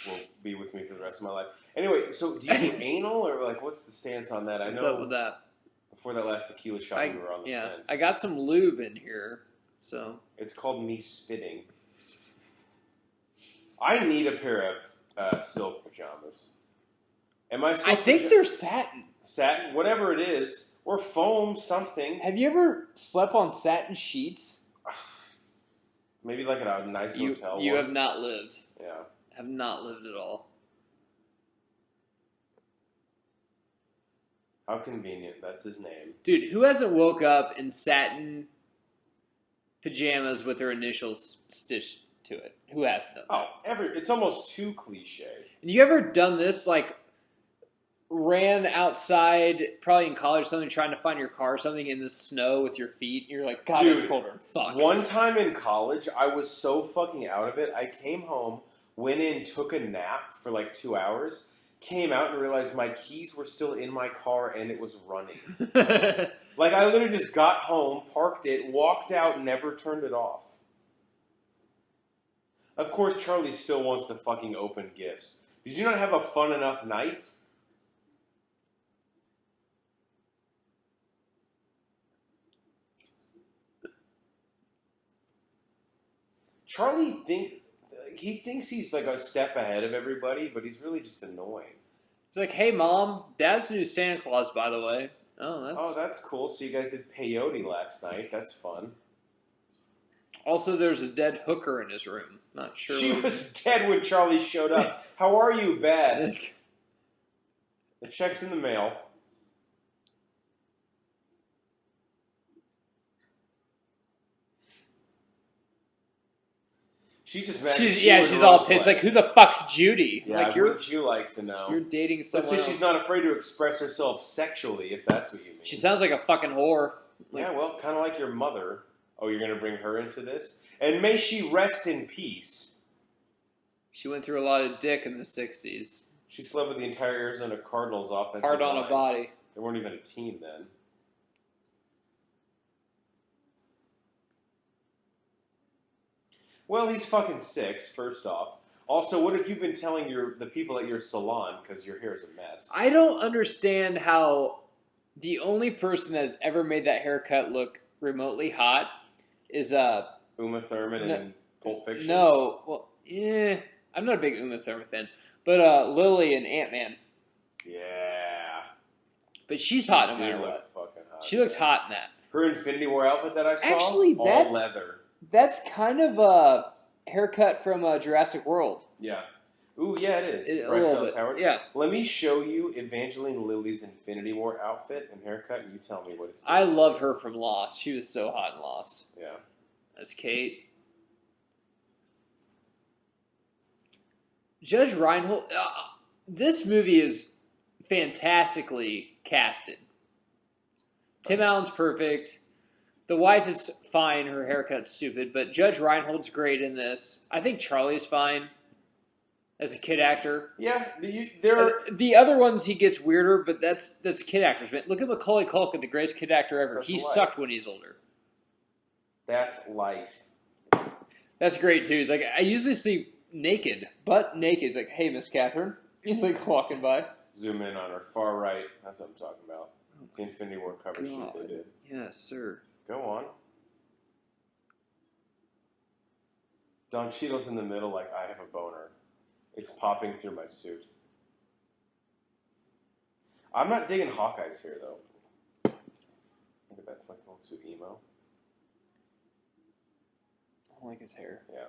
will be with me for the rest of my life. Anyway, so do you do anal or like what's the stance on that? What's up with that? Before that last tequila shot, we were on the fence. I got some lube in here, so it's called me spitting. I need a pair of silk pajamas. Am I? I think they're satin. Satin, whatever it is, or foam, something. Have you ever slept on satin sheets? Maybe like at a nice hotel. You have not lived. Yeah. Have not lived at all. How convenient. That's his name. Dude, who hasn't woke up in satin pajamas with their initials stitched to it? Who hasn't done that? It's almost too cliche. And you ever done this, like, ran outside, probably in college or something, trying to find your car or something in the snow with your feet, and you're like, God, it's colder. Fuck. One time in college, I was so fucking out of it, I came home, went in, took a nap for like 2 hours, came out and realized my keys were still in my car and it was running. Like, I literally just got home, parked it, walked out, never turned it off. Of course, Charlie still wants to fucking open gifts. Did you not have a fun enough night? Charlie thinks he's like a step ahead of everybody, but he's really just annoying. He's like, hey, Mom, Dad's the new Santa Claus, by the way. Oh, that's cool. So you guys did peyote last night. That's fun. Also, there's a dead hooker in his room. Not sure. She was dead when Charlie showed up. How are you, Bad? The check's in the mail. She just she's all pissed. Like, who the fuck's Judy? Yeah, like, wouldn't you like to know? You're dating someone. Let's say she's not afraid to express herself sexually, if that's what you mean. She sounds like a fucking whore. Yeah, well, kind of like your mother. Oh, you're going to bring her into this? And may she rest in peace. She went through a lot of dick in the 60s. She slept with the entire Arizona Cardinals offensive Hard on line. a body. They weren't even a team then. Well, he's fucking 6, first off. Also, what have you been telling the people at your salon? Because your hair is a mess. I don't understand how the only person that has ever made that haircut look remotely hot is Uma Thurman in Pulp Fiction? No. Well, I'm not a big Uma Thurman fan. But Lily and Ant-Man. Yeah. But she's hot no matter what. Fucking hot. She looked hot in that. Her Infinity War outfit that I saw? Actually, all leather. That's kind of a haircut from Jurassic World. Yeah. Ooh, yeah, it is. Bryce Dallas Howard. Yeah. Let me show you Evangeline Lilly's Infinity War outfit and haircut, and you tell me what it's doing. I loved her from Lost. She was so hot in Lost. Yeah. That's Kate. Judge Reinhold. This movie is fantastically casted. Tim Allen's perfect. The wife is fine. Her haircut's stupid, but Judge Reinhold's great in this. I think Charlie's fine as a kid actor. Yeah, there. The other ones he gets weirder, but that's kid actors. Man, look at Macaulay Culkin, the greatest kid actor ever. He sucked when he's older. That's life. That's great too. He's like, I usually see naked, butt naked. He's like, hey, Miss Catherine. He's like walking by. Zoom in on her far right. That's what I'm talking about. It's the Infinity War cover sheet they did. Yes, sir. Go on. Don Cheadle's in the middle like, I have a boner. It's popping through my suit. I'm not digging Hawkeye's here, though. I think that's like a little too emo. I don't like his hair. Yeah, man.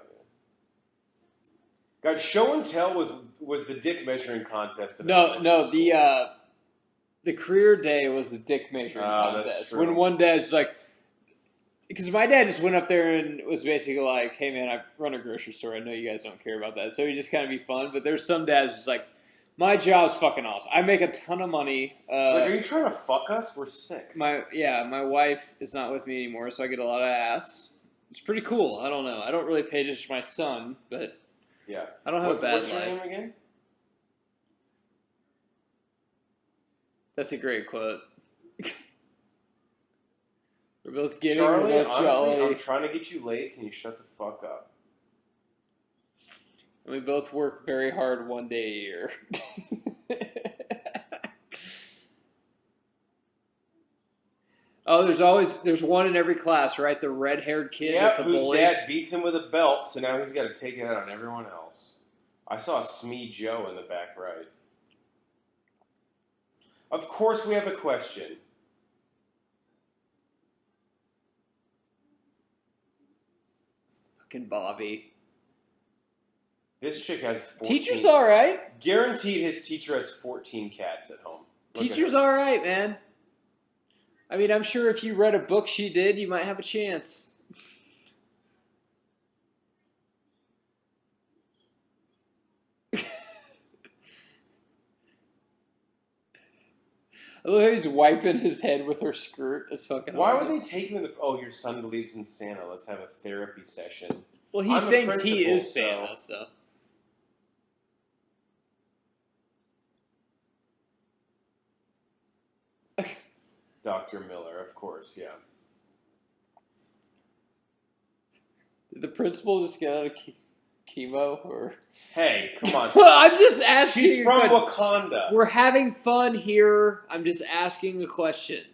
God, show and tell was the dick measuring contest. The career day was the dick measuring contest. That's true. When one dad's like, because my dad just went up there and was basically like, hey man, I run a grocery store. I know you guys don't care about that. So he just kind of be fun. But there's some dads just like, my job's fucking awesome. I make a ton of money. Like, are you trying to fuck us? We're 6. My wife is not with me anymore, so I get a lot of ass. It's pretty cool. I don't know. I don't really pay attention to my son, but yeah, I don't have a bad What's your life. name again? That's a great quote. We're both getting. Charlie, we're both honestly, jolly. I'm trying to get you laid. Can you shut the fuck up? And we both work very hard one day a year. Oh, there's one in every class, right? The red-haired kid that's a whose bully. dad beats him with a belt, so now he's got to take it out on everyone else. I saw Smee Joe in the back right. Of course, we have a question. Fucking Bobby. This chick has 14. Teacher's all right. Guaranteed his teacher has 14 cats at home. Teacher's all right, man. I mean, I'm sure if you read a book she did, you might have a chance. I love how he's wiping his head with her skirt. It's fucking Why awesome. would they take him to your son believes in Santa. Let's have a therapy session. Well, he I'm thinks a he is principal, Santa, so. Dr. Miller, of course, yeah. Did the principal just get out of chemo? Or? Hey, come on. I'm just asking. She's from Wakanda. We're having fun here. I'm just asking a question.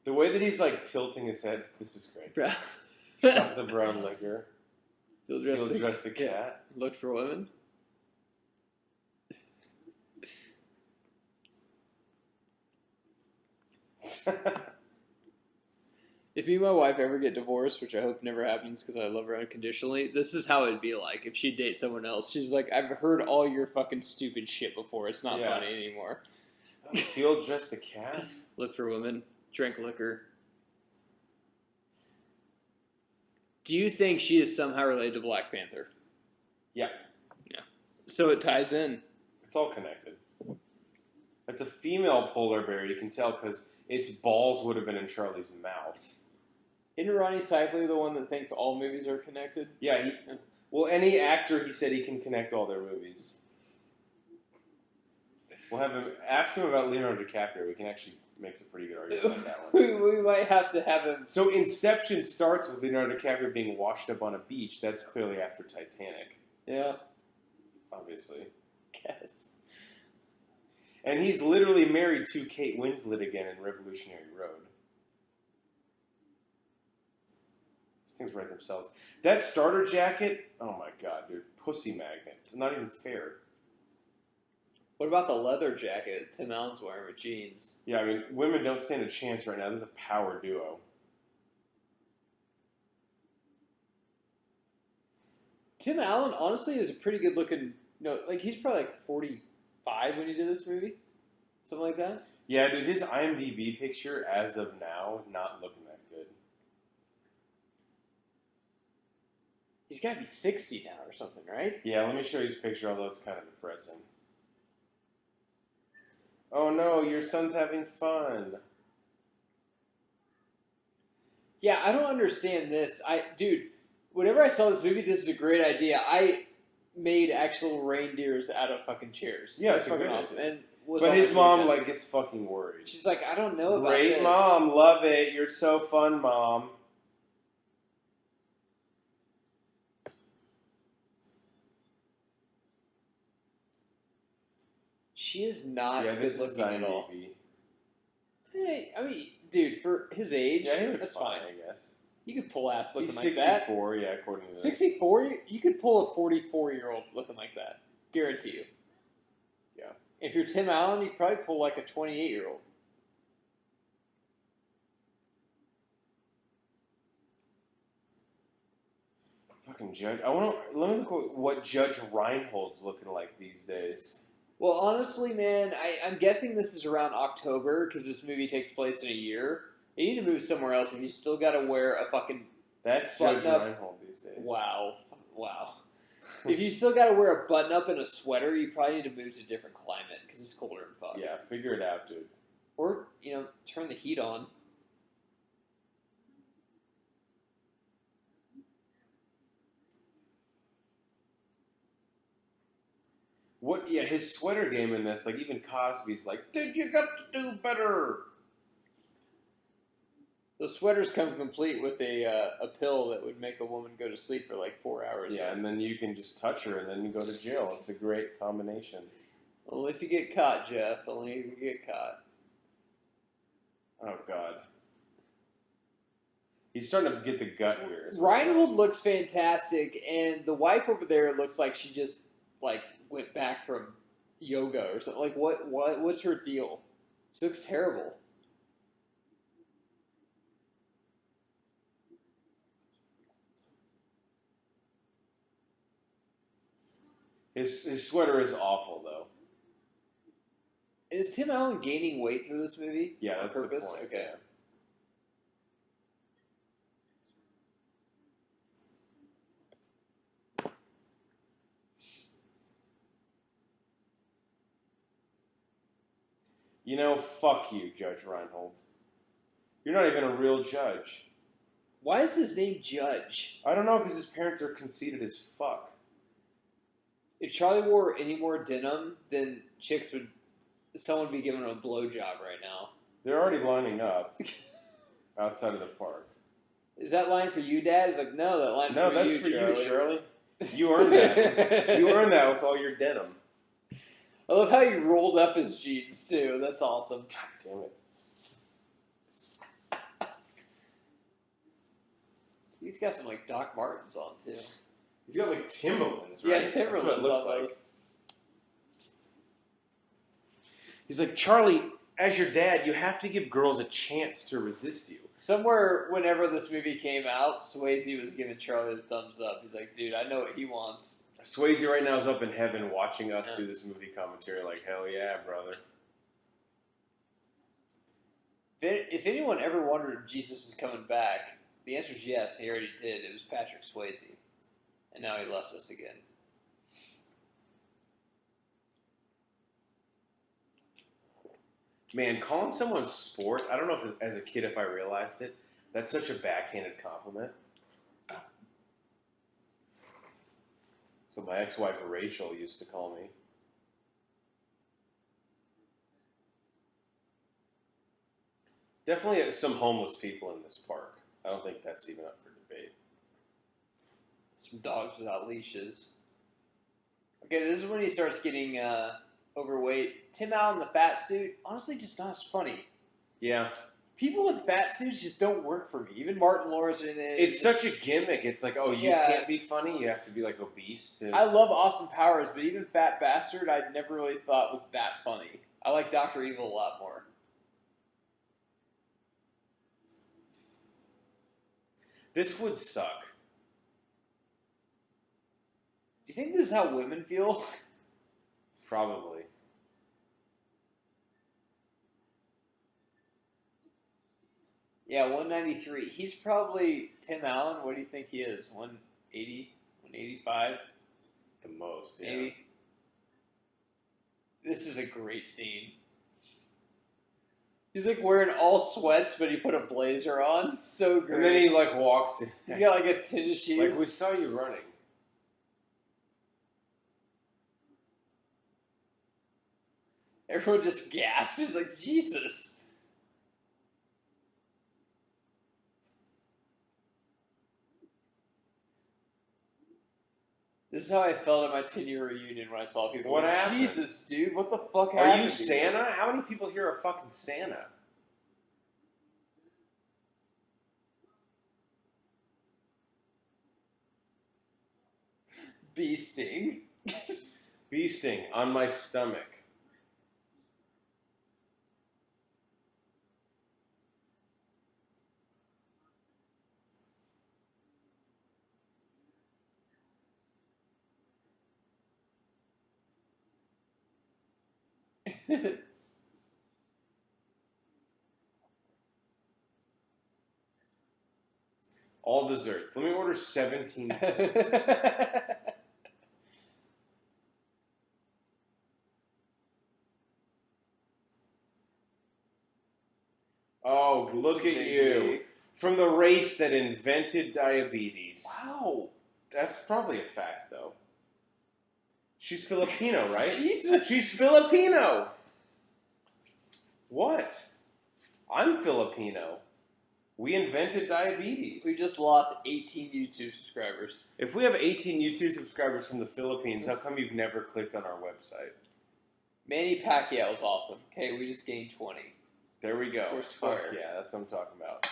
The way that he's like tilting his head, this is great. Shots of brown liquor. Field dressed a cat. Look for women. If me and my wife ever get divorced, which I hope never happens because I love her unconditionally, this is how it'd be like if she dates someone else. She's like, I've heard all your fucking stupid shit before. It's not funny anymore. Field dressed a cat? Look for women. Drink liquor. Do you think she is somehow related to Black Panther? Yeah. Yeah. So it ties in. It's all connected. It's a female polar bear, you can tell, because its balls would have been in Charlie's mouth. Isn't Ronnie Cycli the one that thinks all movies are connected? Yeah, well, any actor, he said he can connect all their movies. We'll have him, ask him about Leonardo DiCaprio. We can actually make some pretty good argument about that one. We might have to have him. So Inception starts with Leonardo DiCaprio being washed up on a beach. That's clearly after Titanic. Yeah. Obviously. Guess. And he's literally married to Kate Winslet again in Revolutionary Road. These things write themselves. That starter jacket, oh my god, dude. Pussy magnet. It's not even fair. What about the leather jacket Tim Allen's wearing with jeans? Yeah, I mean, women don't stand a chance right now. This is a power duo. Tim Allen, honestly, is a pretty good looking. Like he's probably like 45 when he did this movie, something like that. Yeah, dude, his IMDb picture as of now not looking that good. He's got to be 60 now or something, right? Yeah, let me show you his picture, although it's kind of depressing. Oh no, your son's having fun. Yeah, I don't understand this. Dude, whenever I saw this movie, this is a great idea. I made actual reindeers out of fucking chairs. Yeah, That's it's a fucking great awesome. idea. And was But on his my mom, VHS. like, gets fucking worried. She's like, I don't know about Great this. mom, love it. You're so fun, mom. She is not Yeah, good this is looking at all. IMDb. Hey, I mean, dude, for his age, Yeah, he looks that's fine, fine. I guess. You could pull ass looking He's like that. 64, yeah, according to this. 64, you could pull a 44-year-old looking like that. Guarantee you. Yeah. If you're Tim Allen, you could probably pull like a 28-year-old. Fucking Judge. Let me look at what Judge Reinhold's looking like these days. Well, honestly, man, I'm guessing this is around October because this movie takes place in a year. You need to move somewhere else, and you still got to wear a fucking. That's Judge Reinhold these days. Wow. If you still got to wear a button up and a sweater, you probably need to move to a different climate because it's colder than fuck. Yeah, figure it out, dude. Or, turn the heat on. What? Yeah, his sweater game in this, like even Cosby's like, dude, you got to do better. The sweaters come complete with a pill that would make a woman go to sleep for like 4 hours. Yeah, and then you can just touch her and then you go to jail. It's a great combination. Only if you get caught, Jeff. Only if you get caught. Oh, God. He's starting to get the gut here. Reinhold looks fantastic, and the wife over there looks like she just, like, went back from yoga or something. Like, what's her deal? She looks terrible. His sweater is awful, though. Is Tim Allen gaining weight through this movie? Yeah, on that's purpose? the point. Okay. Yeah. You know, fuck you, Judge Reinhold. You're not even a real judge. Why is his name Judge? I don't know, because his parents are conceited as fuck. If Charlie wore any more denim, then someone would be giving him a blowjob right now. They're already lining up outside of the park. Is that line for you, Dad? He's like, no, that line No, for that's you, for Charlie. you, Charlie. You earned that. You earned that with all your denim. I love how he rolled up his jeans, too. That's awesome. God damn it. He's got some, like, Doc Martens on, too. He's got, like, Timberlands, right? Yeah, Timberlands That's what it looks on like. those. He's like, Charlie, as your dad, you have to give girls a chance to resist you. Somewhere, whenever this movie came out, Swayze was giving Charlie the thumbs up. He's like, dude, I know what he wants. Swayze right now is up in heaven watching us do this movie commentary like, hell yeah, brother. If anyone ever wondered if Jesus is coming back, the answer is yes, he already did. It was Patrick Swayze. And now he left us again. Man, calling someone sport, I don't know if as a kid if I realized it, that's such a backhanded compliment. So my ex-wife Rachel used to call me. Definitely some homeless people in this park. I don't think that's even up for debate. Some dogs without leashes. Okay, this is when he starts getting overweight. Tim Allen in the fat suit, honestly, just not as funny. Yeah. People in fat suits just don't work for me. Even Martin Lawrence in it. It's such a gimmick. It's like, oh, you Yeah. can't be funny. You have to be like obese to. I love Austin Powers, but even Fat Bastard, I never really thought was that funny. I like Dr. Evil a lot more. This would suck. Do you think this is how women feel? Probably. Yeah, 193. He's probably Tim Allen. What do you think he is? 180, 185, The most, yeah. maybe. This is a great scene. He's like wearing all sweats, but he put a blazer on. So great. And then he like walks in. He's got like a tennis shoes. Like, we saw you running. Everyone just gasped. He's like, Jesus. This is how I felt at my 10-year reunion when I saw people. What like, happened? Jesus, dude, what the fuck happened? Are you Santa? How many people here are fucking Santa? Bee sting. Bee sting on my stomach. All desserts. Let me order 17 desserts. Oh, look at you. From the race that invented diabetes. Wow. That's probably a fact, though. She's Filipino, right? Jesus. She's Filipino. What? I'm Filipino. We invented diabetes. We just lost 18 YouTube subscribers. If we have 18 YouTube subscribers from the Philippines, how come you've never clicked on our website? Manny Pacquiao was awesome. Okay, we just gained 20. There we go. We're Fuck square. yeah, that's what I'm talking about.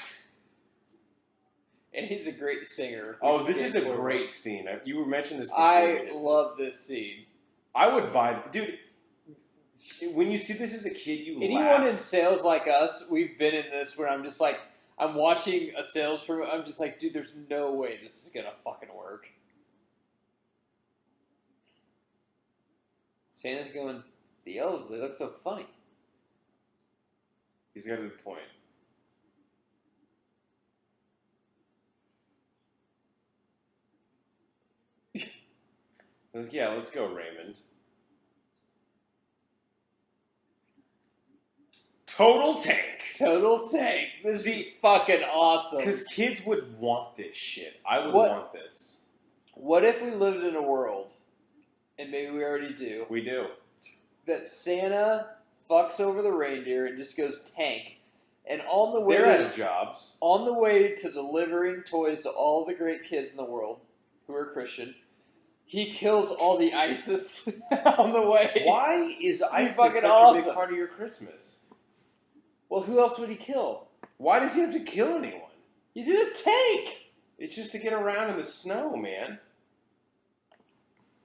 And he's a great singer. Oh, this is a great scene. You mentioned this before. I love this scene. I would buy... Dude, when you see this as a kid, you Anyone laugh. in sales like us, we've been in this where I'm just like, I'm watching a sales promo, I'm just like, dude, there's no way this is gonna fucking work. Santa's going, the elves, they look so funny. He's got a good point. I was like, yeah, let's go, Raymond. Total tank. Total tank. This is fucking awesome. Because kids would want this shit. I would want this. What if we lived in a world, and maybe we already do, We do. that Santa fucks over the reindeer and just goes tank, and on the way They're out of jobs. on the way to delivering toys to all the great kids in the world who are Christian, he kills all the ISIS on the way. Why is ISIS fucking such a awesome. big part of your Christmas? Well, who else would he kill? Why does he have to kill anyone? He's in a tank. It's just to get around in the snow, man.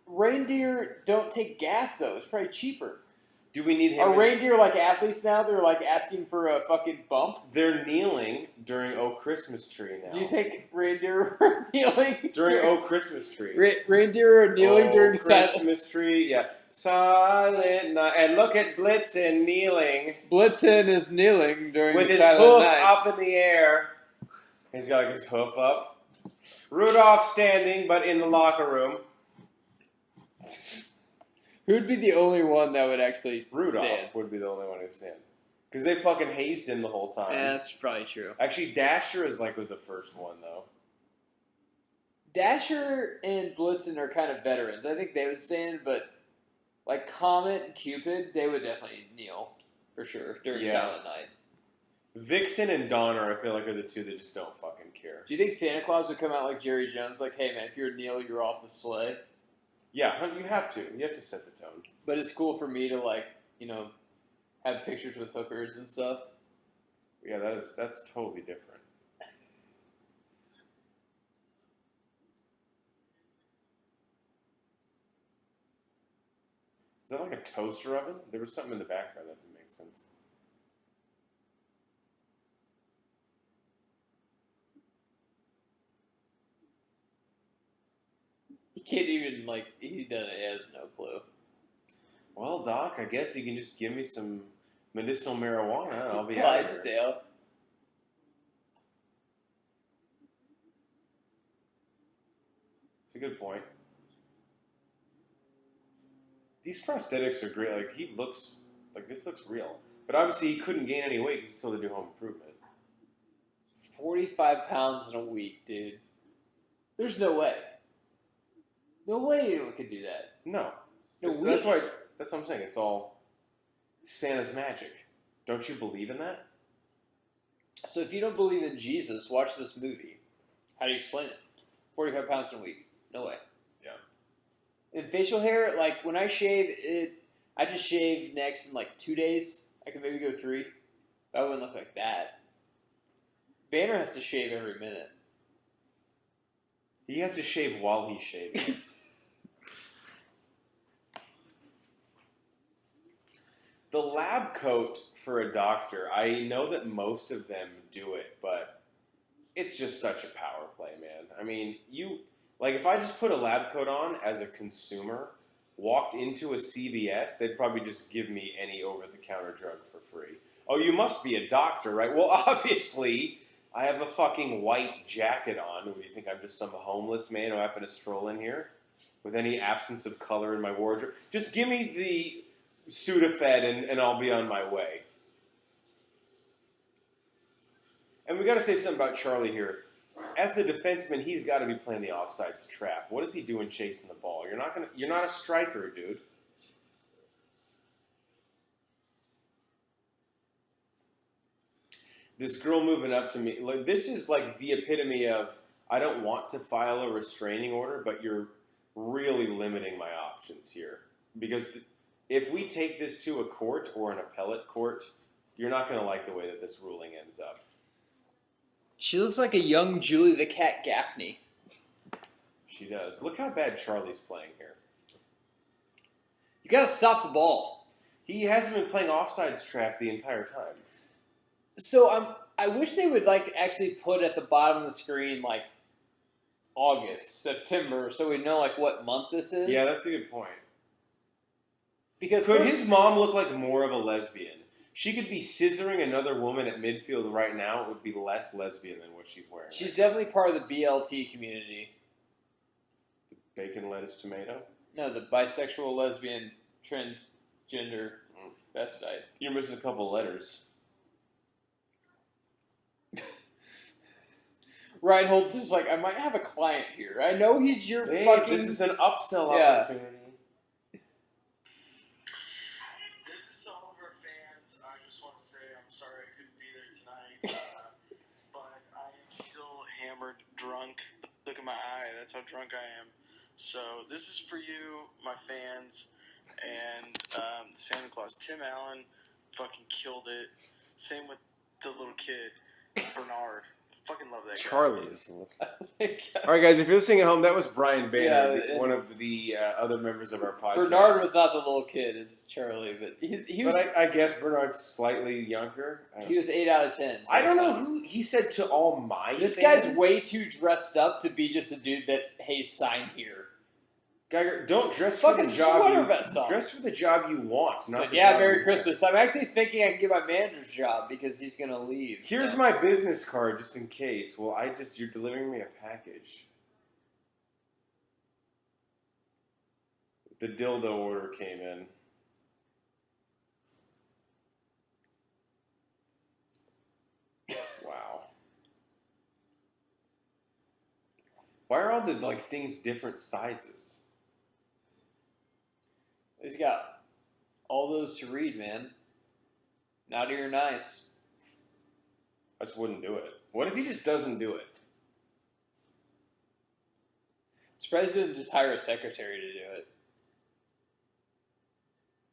Reindeer don't take gas though. It's probably cheaper. Do we need him? Are reindeer like athletes now? They're like asking for a fucking bump. They're kneeling during Oh Christmas Tree now. Do you think reindeer are kneeling During Oh Christmas Tree. Reindeer are kneeling during Christmas Tree, yeah. Silent night. And look at Blitzen kneeling. Blitzen is kneeling during with the his Silent hoof Night. up in the air. He's got like his hoof up. Rudolph standing, but in the locker room. Who'd be the only one that would actually Rudolph stand? would be the only one who'd stand. Because they fucking hazed him the whole time. Yeah, that's probably true. Actually, Dasher is like the first one, though. Dasher and Blitzen are kind of veterans. I think they would stand, but like Comet and Cupid, they would definitely kneel for sure during Silent Night. Vixen and Donner, I feel like, are the two that just don't fucking care. Do you think Santa Claus would come out like Jerry Jones, like, "Hey man, if you're a kneel, you're off the sleigh"? Yeah, you have to. You have to set the tone. But it's cool for me to like, have pictures with hookers and stuff. Yeah, that's totally different. Is that like a toaster oven? There was something in the background that didn't make sense. He can't even he has no clue. Well, Doc, I guess you can just give me some medicinal marijuana and I'll be out of here. Clydesdale. It's a good point. These prosthetics are great. Like, he looks like this looks real. But obviously, he couldn't gain any weight because he's still to do home improvement. 45 pounds in a week, dude. There's no way. No way anyone could do that. No. No, That's why. That's what I'm saying. It's all Santa's magic. Don't you believe in that? So if you don't believe in Jesus, watch this movie. How do you explain it? 45 pounds in a week. No way. Yeah. And facial hair, like when I shave it, I just shave next in like 2 days. I can maybe go 3. But I wouldn't look like that. Banner has to shave every minute. He has to shave while he's shaving. The lab coat for a doctor, I know that most of them do it, but it's just such a power play, man. I mean, if I just put a lab coat on as a consumer, walked into a CVS, they'd probably just give me any over-the-counter drug for free. Oh, you must be a doctor, right? Well, obviously, I have a fucking white jacket on. Do you think I'm just some homeless man who happened to stroll in here with any absence of color in my wardrobe? Just give me the Sudafed and I'll be on my way. And we got to say something about Charlie here. As the defenseman, he's got to be playing the offsides trap. What is he doing chasing the ball? You're not a striker, dude. This girl moving up to me, like this is like the epitome of I don't want to file a restraining order, but you're really limiting my options here. Because if we take this to a court or an appellate court, you're not going to like the way that this ruling ends up. She looks like a young Julie the Cat Gaffney. She does. Look how bad Charlie's playing here. You got to stop the ball. He hasn't been playing offsides trap the entire time. So I wish they would like actually put at the bottom of the screen like August, September, so we know like what month this is. Yeah, that's a good point. Because could his mom look like more of a lesbian? She could be scissoring another woman at midfield right now. It would be less lesbian than what she's wearing. She's definitely part of the BLT community. The bacon, lettuce, tomato? No, the bisexual, lesbian, transgender, bestite. You're missing a couple letters. Reinhold's just like, I might have a client here. I know he's your fucking... This is an upsell opportunity. This is some of our fans. I just want to say I'm sorry I couldn't be there tonight. But I am still hammered, drunk. Look at my eye. That's how drunk I am. So this is for you, my fans, and Santa Claus. Tim Allen fucking killed it. Same with the little kid, Bernard. Fucking love that guy. Charlie is. All right, guys, if you're listening at home, that was Brian Banner, one of the other members of our podcast. Bernard was not the little kid; it's Charlie. But he was. But I guess Bernard's slightly younger. He was 8 out of 10. So I don't know who he said to all my. This fans. guy's way too dressed up to be just a dude that hey sign here. Geiger, don't dress fucking for the job sweater you vest on. dress for the job you want. Not but the yeah, job Merry you Christmas. want. I'm actually thinking I can get my manager's job because he's gonna leave. Here's my business card, just in case. Well, you're delivering me a package. The dildo order came in. Wow. Why are all the things different sizes? He's got all those to read, man. Naughty or nice. I just wouldn't do it. What if he just doesn't do it? Surprised he didn't just hire a secretary to do it.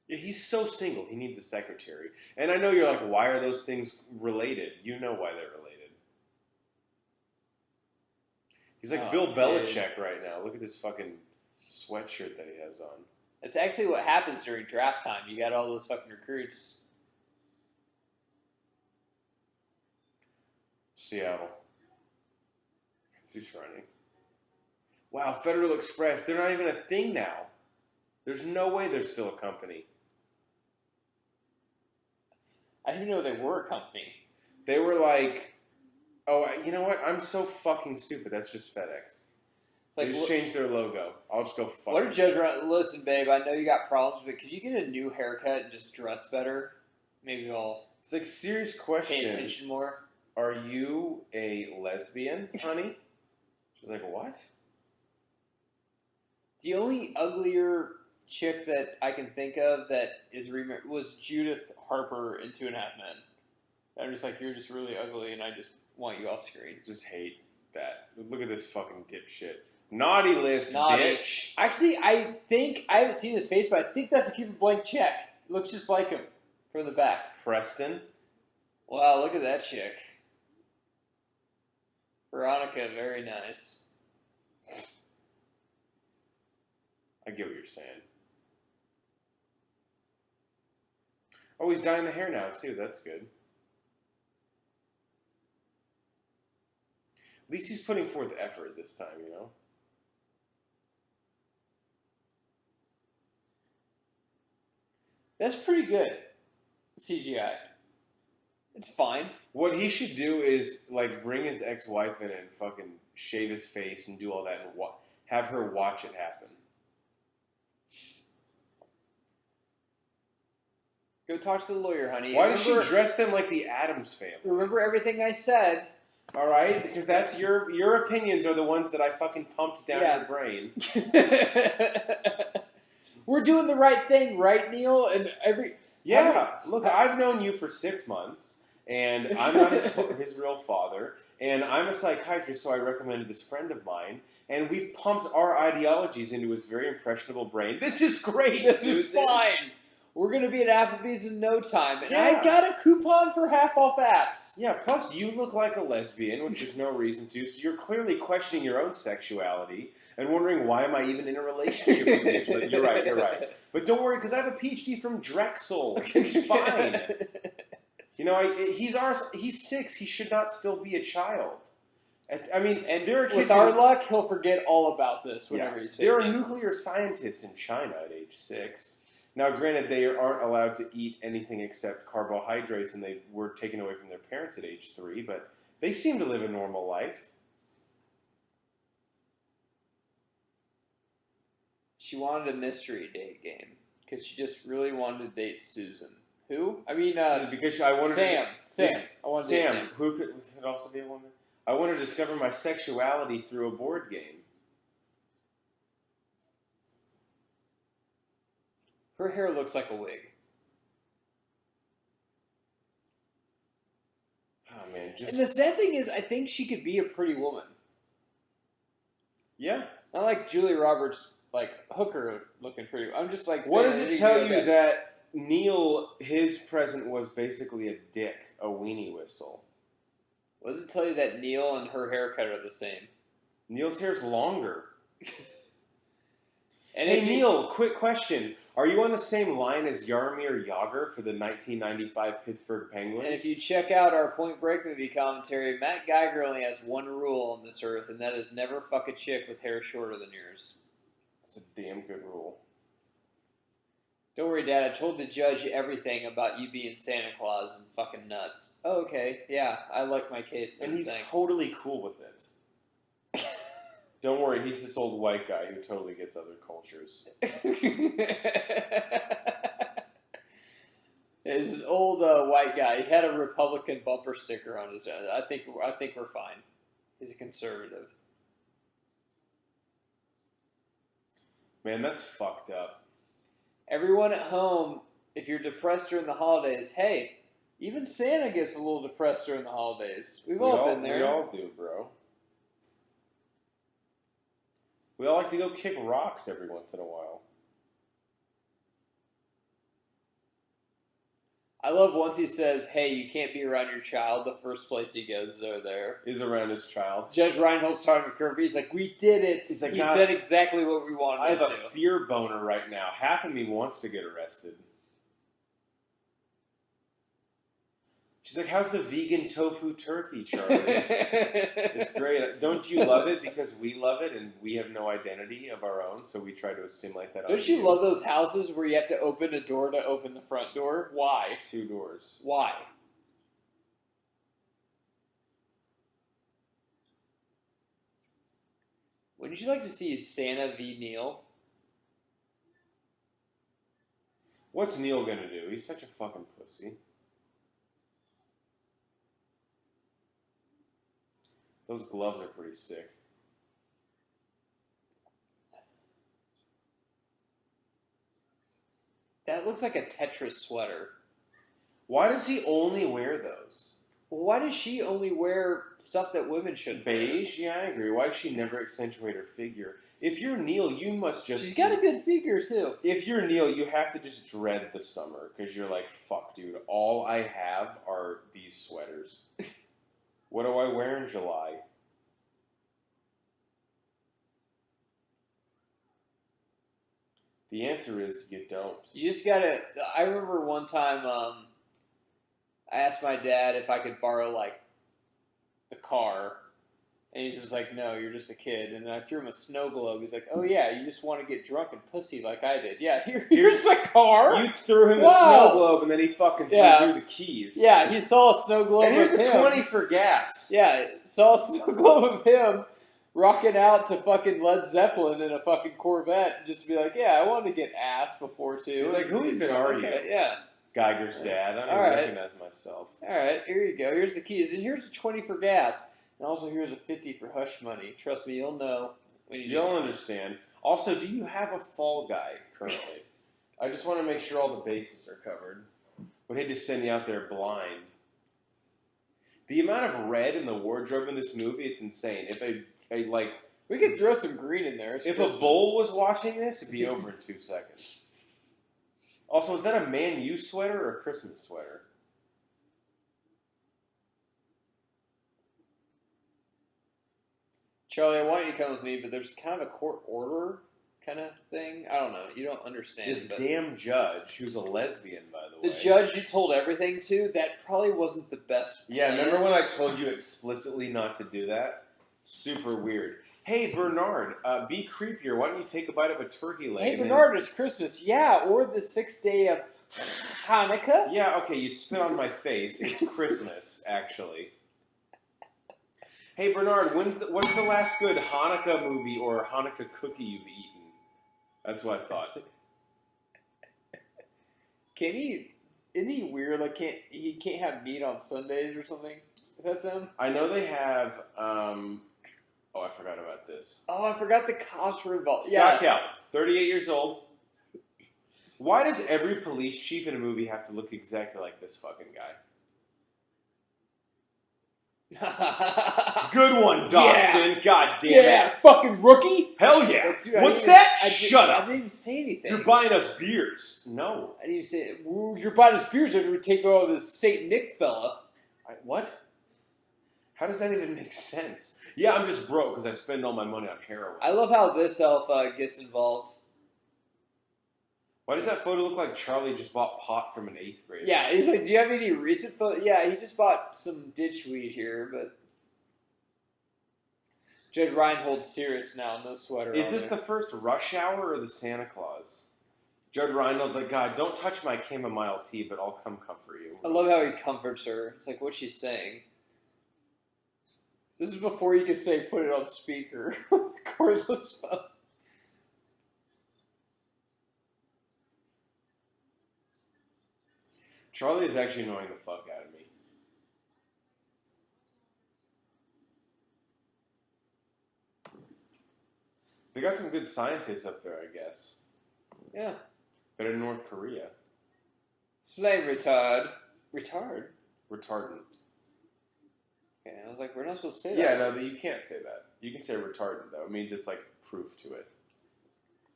Yeah, he's so single. He needs a secretary. And I know you're like, why are those things related? You know why they're related. He's like Bill Belichick right now. Look at this fucking sweatshirt that he has on. It's actually what happens during draft time. You got all those fucking recruits. Seattle. He's running. Wow, Federal Express. They're not even a thing now. There's no way they're still a company. I didn't even know they were a company. They were like, oh, you know what? I'm so fucking stupid. That's just FedEx. It's They like, just changed their logo. I'll just go fuck what if it. Judge Ryan, listen, babe, I know you got problems, but could you get a new haircut and just dress better? Maybe I'll It's like, serious pay question. attention more. Are you a lesbian, honey? She's like, what? The only uglier chick that I can think of that is was Judith Harper in 2.5 Men. I'm just like, you're just really ugly, and I just want you off screen. Just hate that. Look at this fucking dipshit. Naughty list, Naughty. bitch. Actually, I think I haven't seen his face, but I think that's a Cupid blank check. It looks just like him from the back. Preston. Wow, look at that chick. Veronica, very nice. I get what you're saying. Oh, he's dyeing the hair now, too. That's good. At least he's putting forth effort this time, you know? That's pretty good. CGI. It's fine. What he should do is, like, bring his ex-wife in and fucking shave his face and do all that and have her watch it happen. Go talk to the lawyer, honey. Why does she dress them like the Addams family? Remember everything I said. All right, because that's your opinions are the ones that I fucking pumped down your brain. We're doing the right thing, right, Neil? And Look, I've known you for 6 months, and I'm not his real father, and I'm a psychiatrist, so I recommended this friend of mine, and we've pumped our ideologies into his very impressionable brain. This is great, This Susan. is fine. We're going to be at Applebee's in no time. And Yeah. I got a coupon for half off apps. Yeah, plus you look like a lesbian, which there's no reason to, so you're clearly questioning your own sexuality and wondering, why am I even in a relationship with you? So you're right. But don't worry, because I have a PhD from Drexel. It's fine. You know, he's 6. He should not still be a child. I mean, And there are kids with our luck, he'll forget all about this whenever he's 15. There are nuclear scientists in China at age 6. Now, granted, they aren't allowed to eat anything except carbohydrates, and they were taken away from their parents at age 3, but they seem to live a normal life. She wanted a mystery date game because she just really wanted to date Susan. Who? I mean, because I wanted Sam. Sam. I wanted to date Sam. Who could also be a woman? I want to discover my sexuality through a board game. Her hair looks like a wig. Oh, man. And the sad thing is, I think she could be a pretty woman. Yeah. Not like Julia Roberts, like hooker looking pretty. I'm just like, what does it tell you that Neil, his present was basically a dick, a weenie whistle? What does it tell you that Neil and her haircut are the same? Neil's hair's longer. And hey, Neil, quick question. Are you on the same line as Jaromir Jagr for the 1995 Pittsburgh Penguins? And if you check out our Point Break movie commentary, Matt Geiger only has one rule on this earth, and that is never fuck a chick with hair shorter than yours. That's a damn good rule. Don't worry, Dad. I told the judge everything about you being Santa Claus and fucking nuts. Oh, okay. Yeah, I like my case. And he's totally cool with it. Don't worry, he's this old white guy who totally gets other cultures. He's an old white guy. He had a Republican bumper sticker on his. I think we're fine. He's a conservative. Man, that's fucked up. Everyone at home, if you're depressed during the holidays, hey, even Santa gets a little depressed during the holidays. We've all been there. We all do, bro. We all like to go kick rocks every once in a while. I love once he says, hey, you can't be around your child. The first place he goes there. Is around his child. Judge Reinhold's talking to Kirby. He's like, we did it. He's like, he said exactly what we wanted I have to a fear boner right now. Half of me wants to get arrested. She's like, how's the vegan tofu turkey, Charlie? It's great. Don't you love it because we love it and we have no identity of our own, so we try to assimilate that on you? Don't you love those houses where you have to open a door to open the front door? Why? 2 doors. Why? Wouldn't you like to see Santa v. Neil? What's Neil gonna do? He's such a fucking pussy. Those gloves are pretty sick. That looks like a Tetris sweater. Why does he only wear those? Well, why does she only wear stuff that women should wear? Beige? Yeah, I agree. Why does she never accentuate her figure? If you're Neil, you must just... She's got a good figure, too. If you're Neil, you have to just dread the summer, because you're like, fuck, dude, all I have are these sweaters. What do I wear in July? The answer is you don't. You just gotta... I remember one time, I asked my dad if I could borrow, like, the car. And he's just like, no, you're just a kid. And then I threw him a snow globe. He's like, oh, yeah, you just want to get drunk and pussy like I did. Yeah, here's the car. You threw him the snow globe, and then he fucking threw you the keys. Yeah, he saw a snow globe and here's of a him. 20 for gas. Yeah, saw a snow globe of him rocking out to fucking Led Zeppelin in a fucking Corvette. And just be like, yeah, I wanted to get ass before, too. He's like, who even are you? Yeah. Geiger's dad. I don't even recognize myself. All right, here you go. Here's the keys. And here's a 20 for gas. And also here's a 50 for hush money. Trust me, you'll know. When You'll understand. Also, do you have a fall guy currently? I just want to make sure all the bases are covered. Would hate to send you out there blind. The amount of red in the wardrobe in this movie, it's insane. If we could throw some green in there. If a bull was watching this, it'd be over in 2 seconds. Also, is that a Man U sweater or a Christmas sweater? Charlie, I want you to come with me, but there's kind of a court order kind of thing. I don't know. You don't understand. This damn judge, who's a lesbian, by the way. The judge you told everything to, that probably wasn't the best plan. Yeah, remember when I told you explicitly not to do that? Super weird. Hey, Bernard, be creepier. Why don't you take a bite of a turkey leg? Hey, Bernard, it's Christmas. Yeah, or the 6th day of Hanukkah. Yeah, okay, you spit on my face. It's Christmas, actually. Hey, Bernard, what's the last good Hanukkah movie or Hanukkah cookie you've eaten? That's what I thought. Isn't he weird? Like, he can't have meat on Sundays or something? Is that them? I know they have, oh, I forgot about this. Oh, I forgot the cops were involved. Scott Cal, 38 years old. Why does every police chief in a movie have to look exactly like this fucking guy? Good one, Dawson. Yeah. God damn it. Yeah, fucking rookie. Hell yeah. But, dude, What's that? Shut up. I didn't even say anything. You're buying us beers. No. I didn't even say you're buying us beers after we take over this Saint Nick fella. What? How does that even make sense? Yeah, I'm just broke because I spend all my money on heroin. I love how this elf gets involved. Why does that photo look like Charlie just bought pot from an 8th grader? Yeah, he's like, do you have any recent photos? Yeah, he just bought some ditch weed here, but Judge Reinhold's serious now, no sweater Is on this there. the first Rush Hour or the Santa Claus? Judge Reinhold's like, God, don't touch my chamomile tea, but I'll come comfort you. I love how he comforts her. It's like what she's saying. This is before you could say put it on speaker. Cordless phone. Charlie is actually annoying the fuck out of me. They got some good scientists up there, I guess. Yeah. Better than North Korea. Slave retard. Retard? Retardant. Okay, I was like, we're not supposed to say that. Yeah, no, you can't say that. You can say retardant, though. It means it's like proof to it.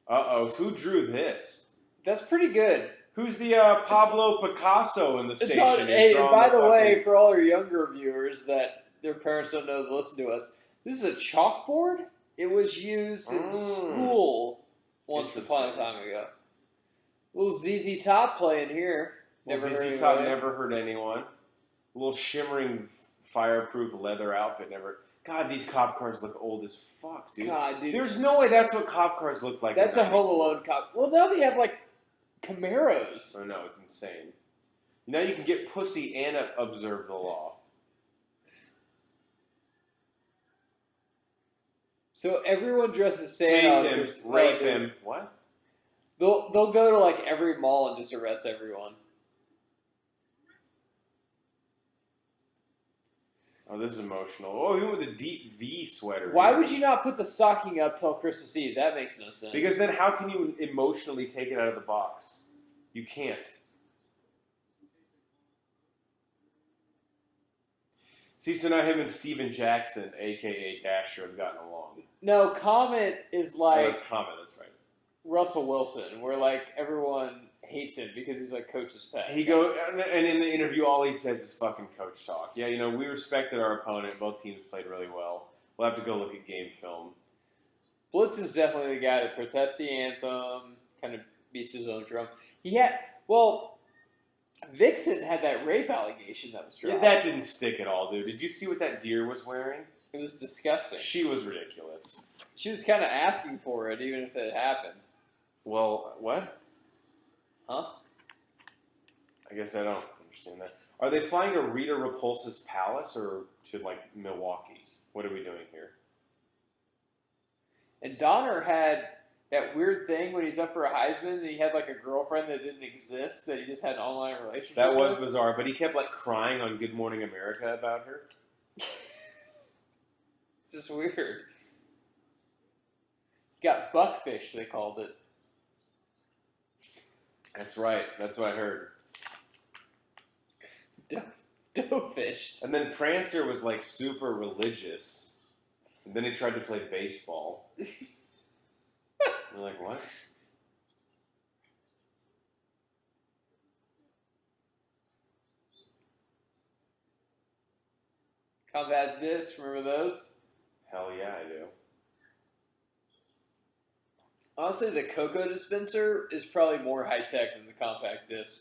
Uh-oh, who drew this? That's pretty good. Who's the Pablo Picasso in the station? Hey, and by the way, for all our younger viewers that their parents don't know to listen to us, this is a chalkboard. It was used in school once upon a time ago. Little ZZ Top playing here. ZZ Top never hurt anyone. A little shimmering fireproof leather outfit never. God, these cop cars look old as fuck, dude. God, dude. There's no way that's what cop cars look like. That's a Home Alone cop. Well, now they have like Camaros. Oh no, it's insane. Now you can get pussy and observe the law. So everyone dresses Santa. Tase on him, Christmas- rape oh, dude. him. What? They'll go to like every mall and just arrest everyone. Oh, this is emotional. Oh, even with a deep V sweater. Why would you not put the stocking up till Christmas Eve? That makes no sense. Because then how can you emotionally take it out of the box? You can't. See, so now him and Steven Jackson, a.k.a. Dasher, have gotten along. No, Comet is Oh, like that's common, that's right. Russell Wilson, where like everyone hates him because he's like coach's pet. He go and in the interview, all he says is fucking coach talk. Yeah, you know, we respected our opponent. Both teams played really well. We'll have to go look at game film. Blitzen's definitely the guy that protests the anthem, kind of beats his own drum. Vixen had that rape allegation that was dropped. Yeah, that didn't stick at all, dude. Did you see what that deer was wearing? It was disgusting. She was ridiculous. She was kind of asking for it, even if it happened. Well, what? Huh? I guess I don't understand that. Are they flying to Rita Repulsa's palace or to, like, Milwaukee? What are we doing here? And Donner had that weird thing when he's up for a Heisman and he had like a girlfriend that didn't exist, that he just had an online relationship That was with. bizarre, but he kept, like, crying on Good Morning America about her. It's just weird. He got buckfish, they called it. That's right. That's what I heard. Doughfished. And then Prancer was, like, super religious. And then he tried to play baseball. You're like, what? Combat disc, remember those? Hell yeah, I do. Honestly, the Cocoa dispenser is probably more high-tech than the compact disc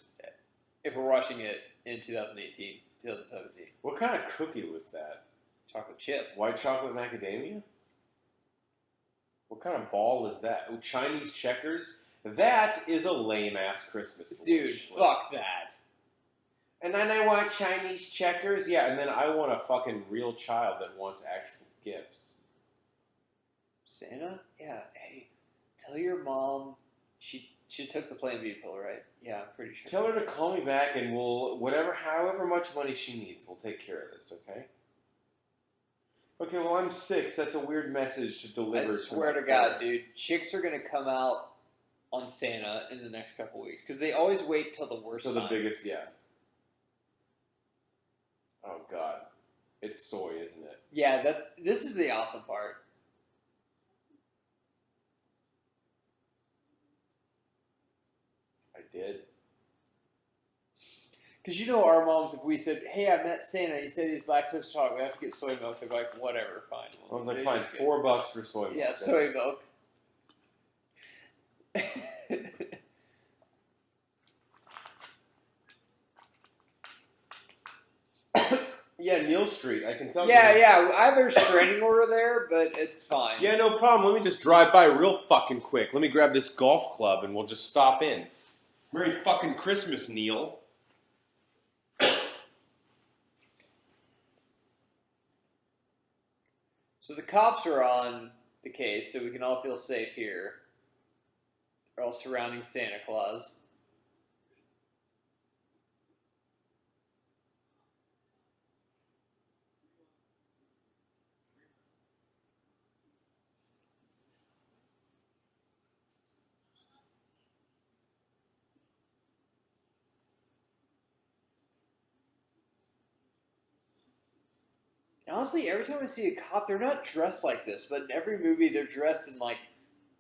if we're watching it in 2018, 2017. What kind of cookie was that? Chocolate chip. White chocolate macadamia? What kind of ball is that? Oh, Chinese checkers? That is a lame-ass Christmas Dude, wish list. fuck that. And then I want Chinese checkers? Yeah, and then I want a fucking real child that wants actual gifts. Santa? Yeah, hey, tell your mom she took the Plan B pill, right? Yeah, I'm pretty sure. Tell her to call me back and we'll, however much money she needs, we'll take care of this, okay? Okay, well, I'm 6. That's a weird message to deliver. I swear to God, dude, chicks are going to come out on Santa in the next couple weeks because they always wait till the worst So time. the biggest, yeah. Oh, God. It's soy, isn't it? Yeah, this is the awesome part. I did. Because you know our moms, if we said, hey, I met Santa, he said he's lactose intolerant, we have to get soy milk, they're like, whatever, fine. I was like, They fine, just get- $4 for soy milk. Yeah, That's- soy milk. Yeah, Neal Street. I can tell you. yeah, I have a restraining order there, but it's fine. Yeah, no problem. Let me just drive by real fucking quick. Let me grab this golf club and we'll just stop in. Merry fucking Christmas, Neil. So the cops are on the case, so we can all feel safe here. They're all surrounding Santa Claus. And honestly, every time I see a cop, they're not dressed like this, but in every movie they're dressed in like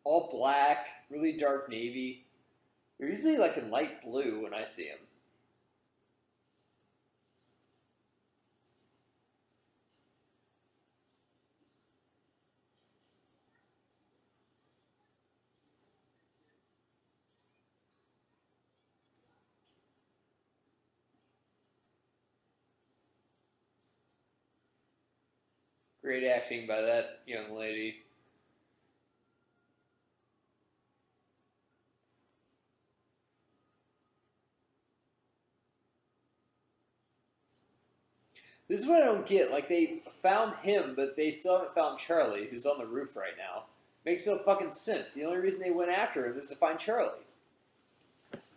all black, really dark navy. They're usually like in light blue when I see them. Great acting by that young lady. This is what I don't get. Like, they found him, but they still haven't found Charlie, who's on the roof right now. Makes no fucking sense. The only reason they went after him is to find Charlie.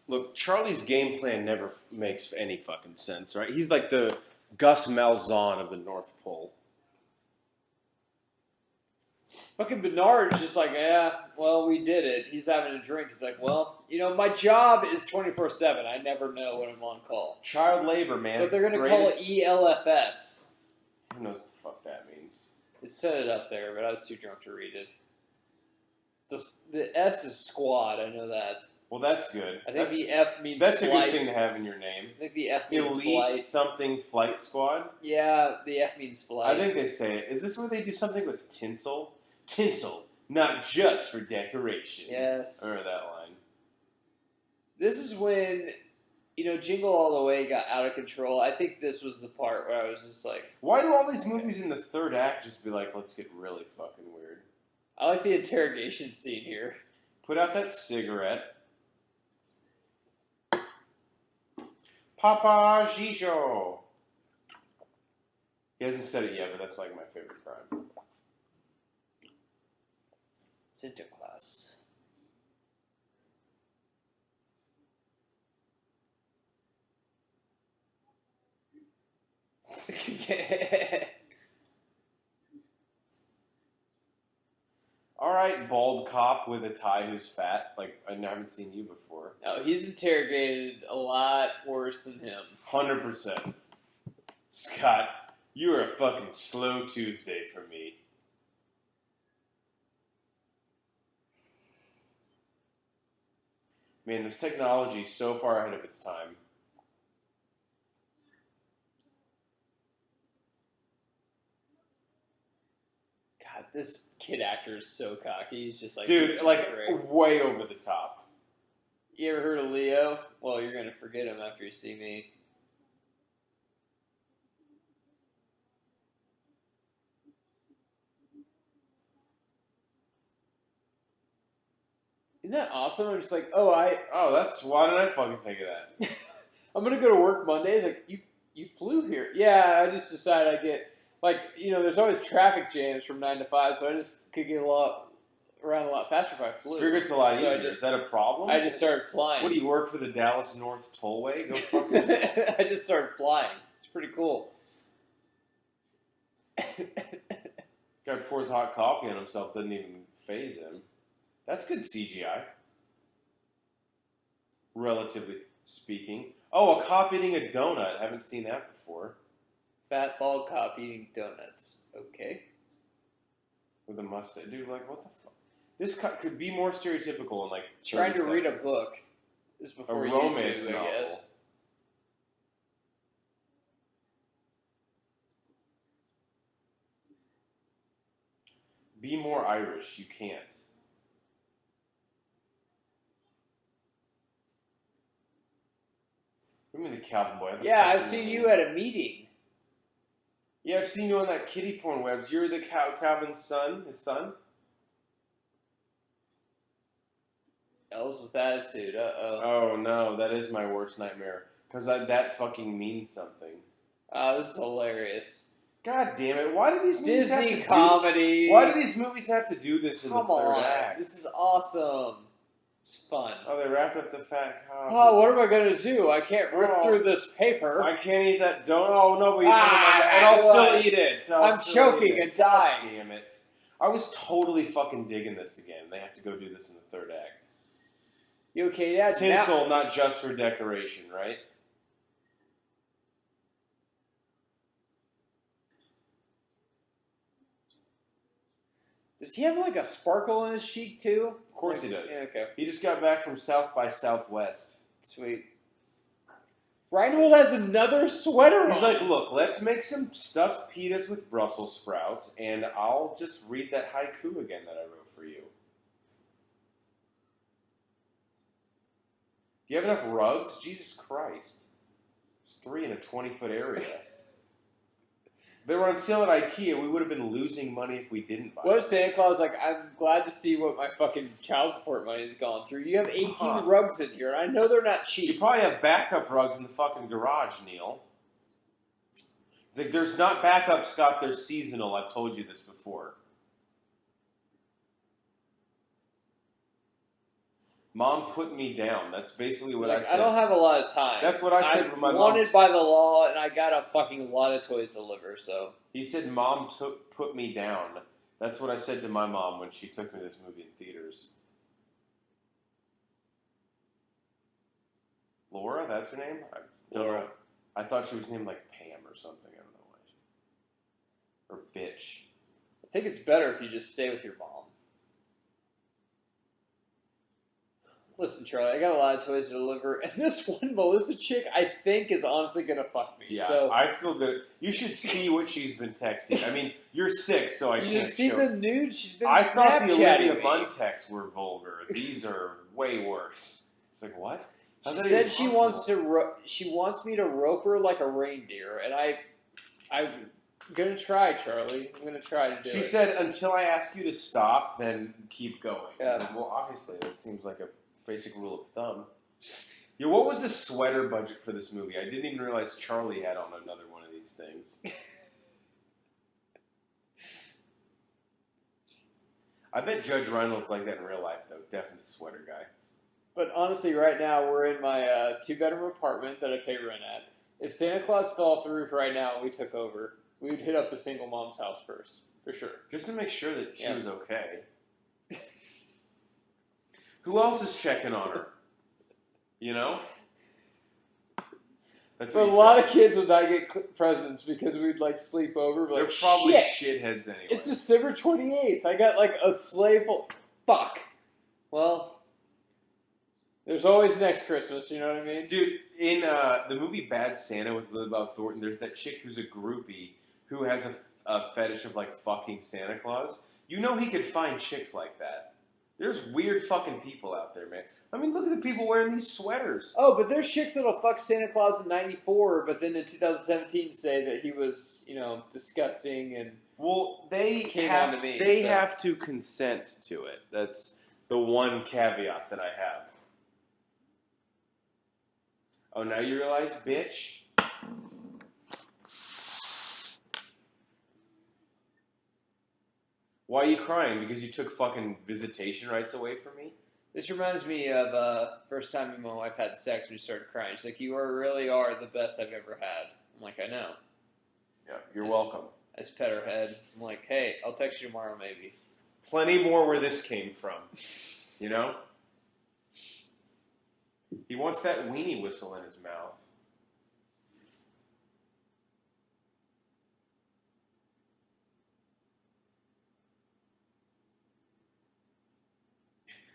Look, Charlie's game plan never makes any fucking sense, right? He's like the Gus Malzahn of the North Pole. Fucking Bernard's just like, yeah, well, we did it. He's having a drink. He's like, well, my job is 24/7. I never know when I'm on call. Child labor, man. But they're going to call it ELFS. Who knows what the fuck that means? It said it up there, but I was too drunk to read it. The S is squad, I know that. Well, that's good. I think the F means that's flight. That's a good thing to have in your name. I think the F means Elite flight. something flight squad? Yeah, the F means flight. I think they say it. Is this where they do something with tinsel? Tinsel, not just for decoration. Yes. Or that line. This is when, Jingle All the Way got out of control. I think this was the part where I was just like... Why do all these movies in the third act just be like, let's get really fucking weird? I like the interrogation scene here. Put out that cigarette. Papa Gijo. He hasn't said it yet, but that's like my favorite part. Santa Claus. All right, bald cop with a tie who's fat. Like, I haven't seen you before. No, he's interrogated a lot worse than him. 100%. Scott, you are a fucking slow Tuesday for me. Man, this technology is so far ahead of its time. God, this kid actor is so cocky. He's just like... Dude, like, way over the top. You ever heard of Leo? Well, you're going to forget him after you see me. Isn't that awesome? I'm just like, why didn't I fucking think of that? I'm going to go to work Mondays. Like, you flew here. Yeah, I just decided I'd get, there's always traffic jams from 9 to 5, so I just could get around a lot faster if I flew. Figure it's a lot easier. Is that a problem? I just started flying. What, do you work for the Dallas North Tollway? Go fuck yourself. I just started flying. It's pretty cool. Guy pours hot coffee on himself, doesn't even faze him. That's good CGI. Relatively speaking. Oh, a cop eating a donut. I haven't seen that before. Fat bald cop eating donuts. Okay. With a mustache. Dude, like, what the fuck? This could be more stereotypical in, like, 30 Trying to seconds. read a book. This is before a romance YouTube, novel. I guess. Be more Irish. You can't. I mean the Calvin boy. Yeah, I've seen you at a meeting. Yeah, I've seen you on that kiddie porn webs. You're the Calvin's son, his son? L's with attitude, uh-oh. Oh, no, that is my worst nightmare. Because that fucking means something. This is hilarious. God damn it, why do these movies have to Disney comedy. Why do these movies have to do this in the third act? This is awesome. It's fun. Oh, they wrapped up the fat cop. Oh, what am I going to do? I can't rip through this paper. I can't eat that donut. Oh, no, but and I'll still eat it. I'm choking and dying. God damn it. I was totally fucking digging this again. They have to go do this in the third act. You okay, Dad? Tinsel, not just for decoration, right? Does he have like a sparkle in his cheek too? Of course he does. Yeah, okay. He just got back from South by Southwest. Sweet. Reinhold has another sweater on. He's like, look, let's make some stuffed pitas with Brussels sprouts, and I'll just read that haiku again that I wrote for you. Do you have enough rugs? Jesus Christ. There's 3 in a 20-foot area. They were on sale at IKEA. We would have been losing money if we didn't buy them. What if Santa Claus like, I'm glad to see what my fucking child support money has gone through. You have 18 rugs in here, and I know they're not cheap. You probably have backup rugs in the fucking garage, Neil. It's like, there's not backup, Scott. There's seasonal. I've told you this before. Mom put me down. That's basically what I said. I don't have a lot of time. That's what I said when my mom... wanted by the law, and I got a fucking lot of toys to deliver, so... He said, Mom put me down. That's what I said to my mom when she took me to this movie in theaters. Laura? That's her name? Laura. I thought she was named like Pam or something. I don't know why. Or bitch. I think it's better if you just stay with your mom. Listen, Charlie, I got a lot of toys to deliver, and this one Melissa chick, I think, is honestly gonna fuck me. Yeah, so, I feel good. You should see what she's been texting. I mean, you're sick, so I can't show. You see the nude she's been I thought the Olivia me. Munn texts were vulgar. These are way worse. It's like, what? She said she wants me to rope her like a reindeer, and I'm gonna try, Charlie. I'm gonna try to do it. She said, until I ask you to stop, then keep going. Yeah. Like, well, obviously, that seems like a basic rule of thumb. Yeah, what was the sweater budget for this movie? I didn't even realize Charlie had on another one of these things. I bet Judge Reinhold's like that in real life, though. Definite sweater guy. But honestly, right now, we're in my two-bedroom apartment that I pay rent at. If Santa Claus fell off the roof right now and we took over, we would hit up the single mom's house first, for sure. Just to make sure that she was okay. Who else is checking on her? You know? That's what a lot of kids would not get presents because we'd like sleep over. They're like, probably shit, shitheads anyway. It's December 28th. I got like a sleigh full. Fuck. Well, there's always next Christmas, you know what I mean? Dude, in the movie Bad Santa with Billy Bob Thornton, there's that chick who's a groupie who has a fetish of like fucking Santa Claus. You know he could find chicks like that. There's weird fucking people out there, man. I mean, look at the people wearing these sweaters. Oh, but there's chicks that'll fuck Santa Claus in 94, but then in 2017 say that he was, disgusting and... Well, they have to consent to it. That's the one caveat that I have. Oh, now you realize, bitch? Why are you crying? Because you took fucking visitation rights away from me? This reminds me of first time me and my wife had sex when she started crying. She's like, you really are the best I've ever had. I'm like, I know. Yeah, you're welcome. I just pet her head. I'm like, hey, I'll text you tomorrow maybe. Plenty more where this came from. You know? He wants that weenie whistle in his mouth.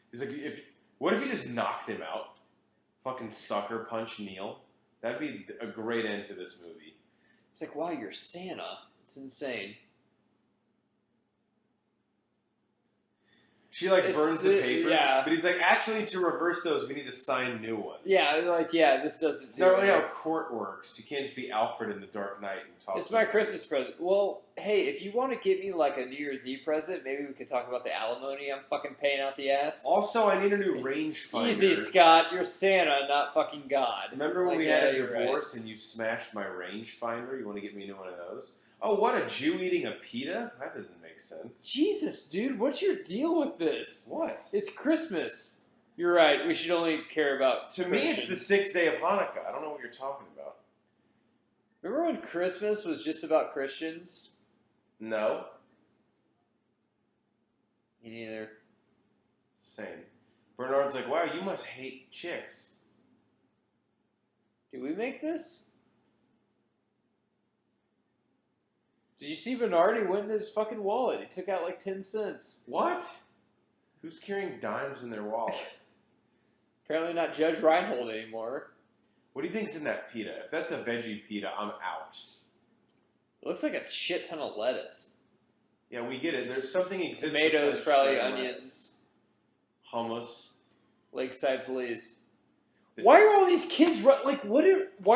He's like, what if you just knocked him out? Fucking sucker punch Neil. That'd be a great end to this movie. It's like, wow, you're Santa. It's insane. She burns the papers, yeah. But he's like, actually, to reverse those, we need to sign new ones. Yeah, this doesn't. It's not really how court works. You can't just be Alfred in the Dark Knight and talk. It's my Christmas present. Well, hey, if you want to get me like a New Year's Eve present, maybe we could talk about the alimony I'm fucking paying out the ass. Also, I need a new rangefinder. Easy, Scott. You're Santa, not fucking God. Remember when we had a divorce and you smashed my rangefinder? You want to get me a new one of those? Oh, what, a Jew eating a pita? That doesn't make sense. Jesus, dude, what's your deal with this? What? It's Christmas. You're right. We should only care about To me, it's the 6th day of Hanukkah. I don't know what you're talking about. Remember when Christmas was just about Christians? No. Me neither. Same. Bernard's like, wow, you must hate chicks. Did we make this? Did you see Bernard? He went in his fucking wallet. He took out like 10 cents. What? Who's carrying dimes in their wallet? Apparently not Judge Reinhold anymore. What do you think's in that pita? If that's a veggie pita, I'm out. It looks like a shit ton of lettuce. Yeah, we get it. There's something exists. Tomatoes, probably onions. Hummus. Lakeside Police. Why are all these kids why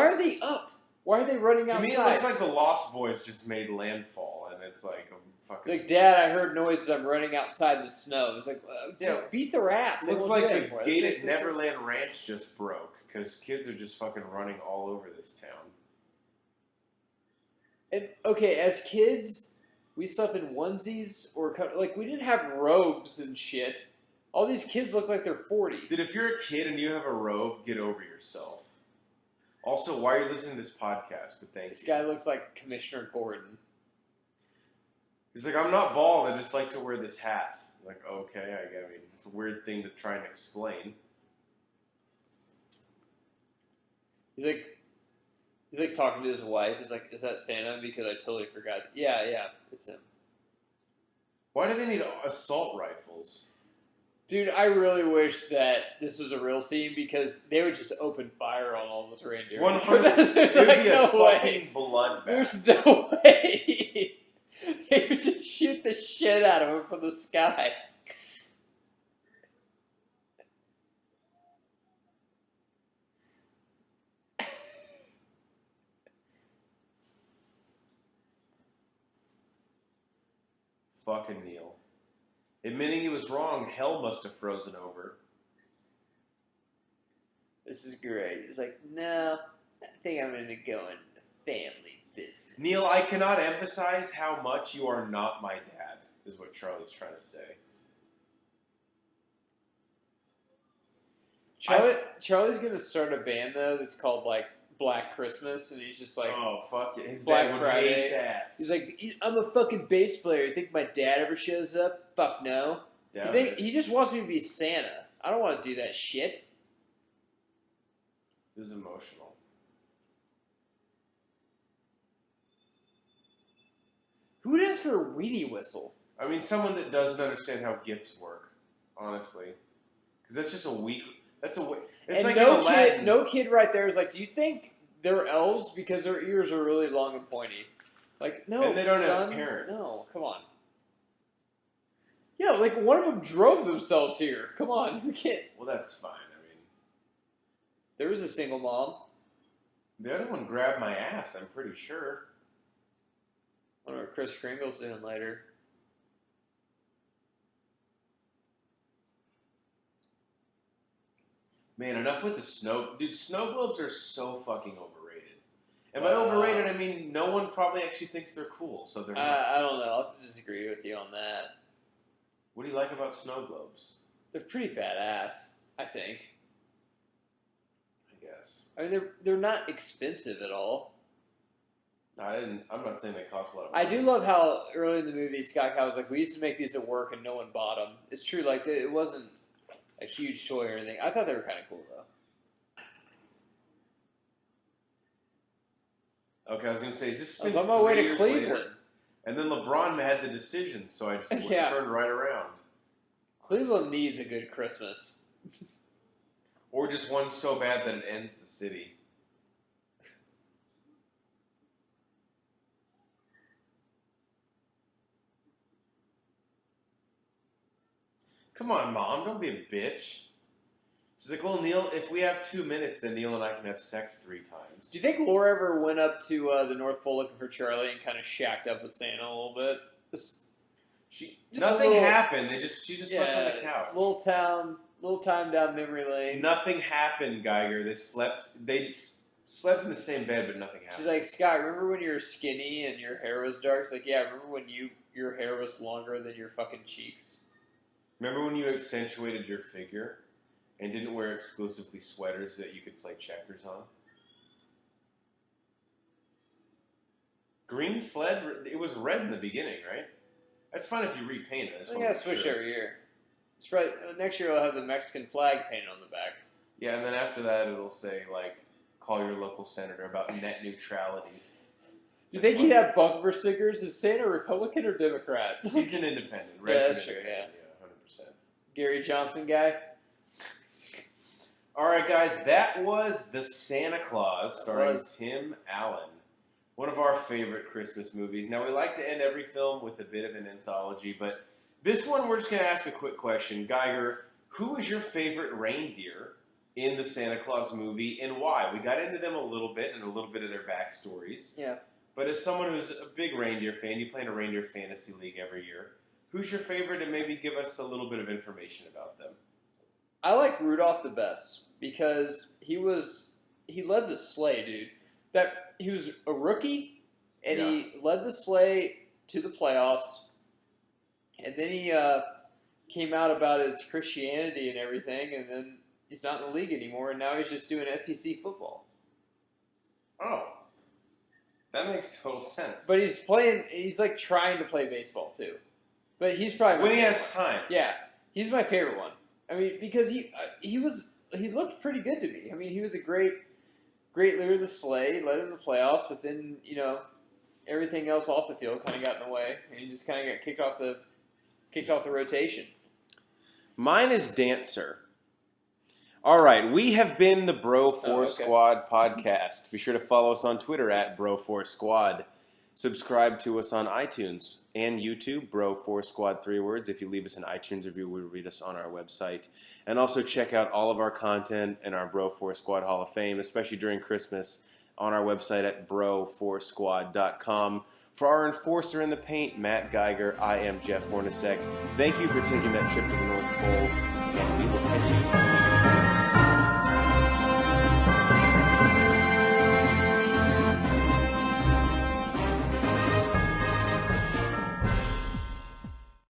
are they up? Why are they running outside? To me, it looks like the Lost Boys just made landfall, and it's like a fucking... It's like, Dad, I heard noises. I'm running outside in the snow. It's like, just beat their ass. Looks like the gate at Neverland Ranch just broke, because kids are just fucking running all over this town. And okay, as kids, we slept in onesies or like we didn't have robes and shit. All these kids look like they're 40. Dude, if you're a kid and you have a robe, get over yourself. Also, why are you listening to this podcast? But thank This you. guy looks like Commissioner Gordon. He's like, I'm not bald. I just like to wear this hat. Like, okay, I mean, it's a weird thing to try and explain. He's like talking to his wife. He's like, "Is that Santa?" Because I totally forgot. Yeah, it's him. Why do they need assault rifles? Dude, I really wish that this was a real scene because they would just open fire on all those reindeer. 100. It would be a fucking bloodbath. There's no way. They would just shoot the shit out of him from the sky. Fucking Neil. Admitting he was wrong, hell must have frozen over. This is great. He's like, no, I think I'm going to go into the family business. Neil, I cannot emphasize how much you are not my dad, is what Charlie's trying to say. Charlie's going to start a band, though, that's called, like, Black Christmas, and he's just like, oh, fuck it. His Black dad would Friday. hate that. He's like, I'm a fucking bass player. You think my dad ever shows up? Fuck no. Yeah, He just wants me to be Santa. I don't want to do that shit. this is emotional. Who would ask for a weenie whistle? I mean, someone that doesn't understand how gifts work, honestly. Because that's just a weak... It's And like no kid right there is like, do you think they're elves because their ears are really long and pointy? Like, no, and they don't son, have parents. No, come on. Yeah, like one of them drove themselves here. Come on, we can't. Well, that's fine. I mean, There was a single mom. the other one grabbed my ass, I'm pretty sure. I wonder what Kris Kringle's doing later. Man, enough with the snow... Dude, snow globes are so fucking overrated. And by overrated, I mean no one probably actually thinks they're cool, so they're not. I don't know. I'll disagree with you on that. What do you like about snow globes? They're pretty badass, I think. I guess. I mean, they're not expensive at all. No, I'm not saying they cost a lot of I money. do love how early in the movie Sky Cow was like, we used to make these at work and no one bought them. It's true, like it wasn't a huge toy or anything. I thought they were kind of cool though. Okay, I was going to say, is this I was been on my way 3 to years Cleveland. later? And then LeBron had the decision, so I just Yeah. turned right around. Cleveland needs a good Christmas. Or just one so bad that it ends the city. Come on, Mom, don't be a bitch. She's like, well, Neil, if we have 2 minutes, then Neil and I can have sex 3 times. Do you think Laura ever went up to the North Pole looking for Charlie and kind of shacked up with Santa a little bit? Just Nothing a little, happened. She just slept on the couch. Little time down memory lane. Nothing happened, Geiger. They slept in the same bed, but nothing happened. She's like, Sky, remember when you were skinny and your hair was dark? It's like, yeah, remember when your hair was longer than your fucking cheeks? Remember when you accentuated your figure and didn't wear exclusively sweaters that you could play checkers on? Green sled? It was red in the beginning, right? That's fine if you repaint it. I gotta switch every year. It's probably, next year I'll have the Mexican flag painted on the back. Yeah, and then after that it'll say, like, call your local senator about net neutrality. Do you think he'd have bumper stickers? Is Santa Republican or Democrat? He's an independent. Yeah, that's true, Yeah, 100%. Gary Johnson guy? All right, guys, that was The Santa Claus, starring was. Tim Allen. One of our favorite Christmas movies. Now, we like to end every film with a bit of an anthology, but this one we're just going to ask a quick question. Geiger, who is your favorite reindeer in the Santa Claus movie and why? We got into them a little bit and a little bit of their backstories. Yeah. But as someone who's a big reindeer fan, you play in a reindeer fantasy league every year. Who's your favorite, and maybe give us a little bit of information about them? I like Rudolph the best because he led the sleigh, dude. He was a rookie, and Yeah. he led the sleigh to the playoffs, and then he came out about his Christianity and everything, and then he's not in the league anymore, and now he's just doing SEC football. Oh, that makes total sense. But he's like trying to play baseball too. But he's probably my when he favorite has one. time. Yeah, he's my favorite one. I mean, because he looked pretty good to me. I mean, he was a great leader of the sleigh, led him to the playoffs, but then everything else off the field kind of got in the way, and he just kind of got kicked off the rotation. Mine is Dancer. All right, we have been the Bro4 Squad podcast. Be sure to follow us on Twitter at Bro4Squad. Subscribe to us on iTunes and YouTube, Bro4 Squad, 3 words. If you leave us an iTunes review, we'll read us on our website. And also check out all of our content in our Bro4 Squad Hall of Fame, especially during Christmas, on our website at bro4squad.com. For our enforcer in the paint, Matt Geiger, I am Jeff Hornacek. Thank you for taking that trip to the North Pole.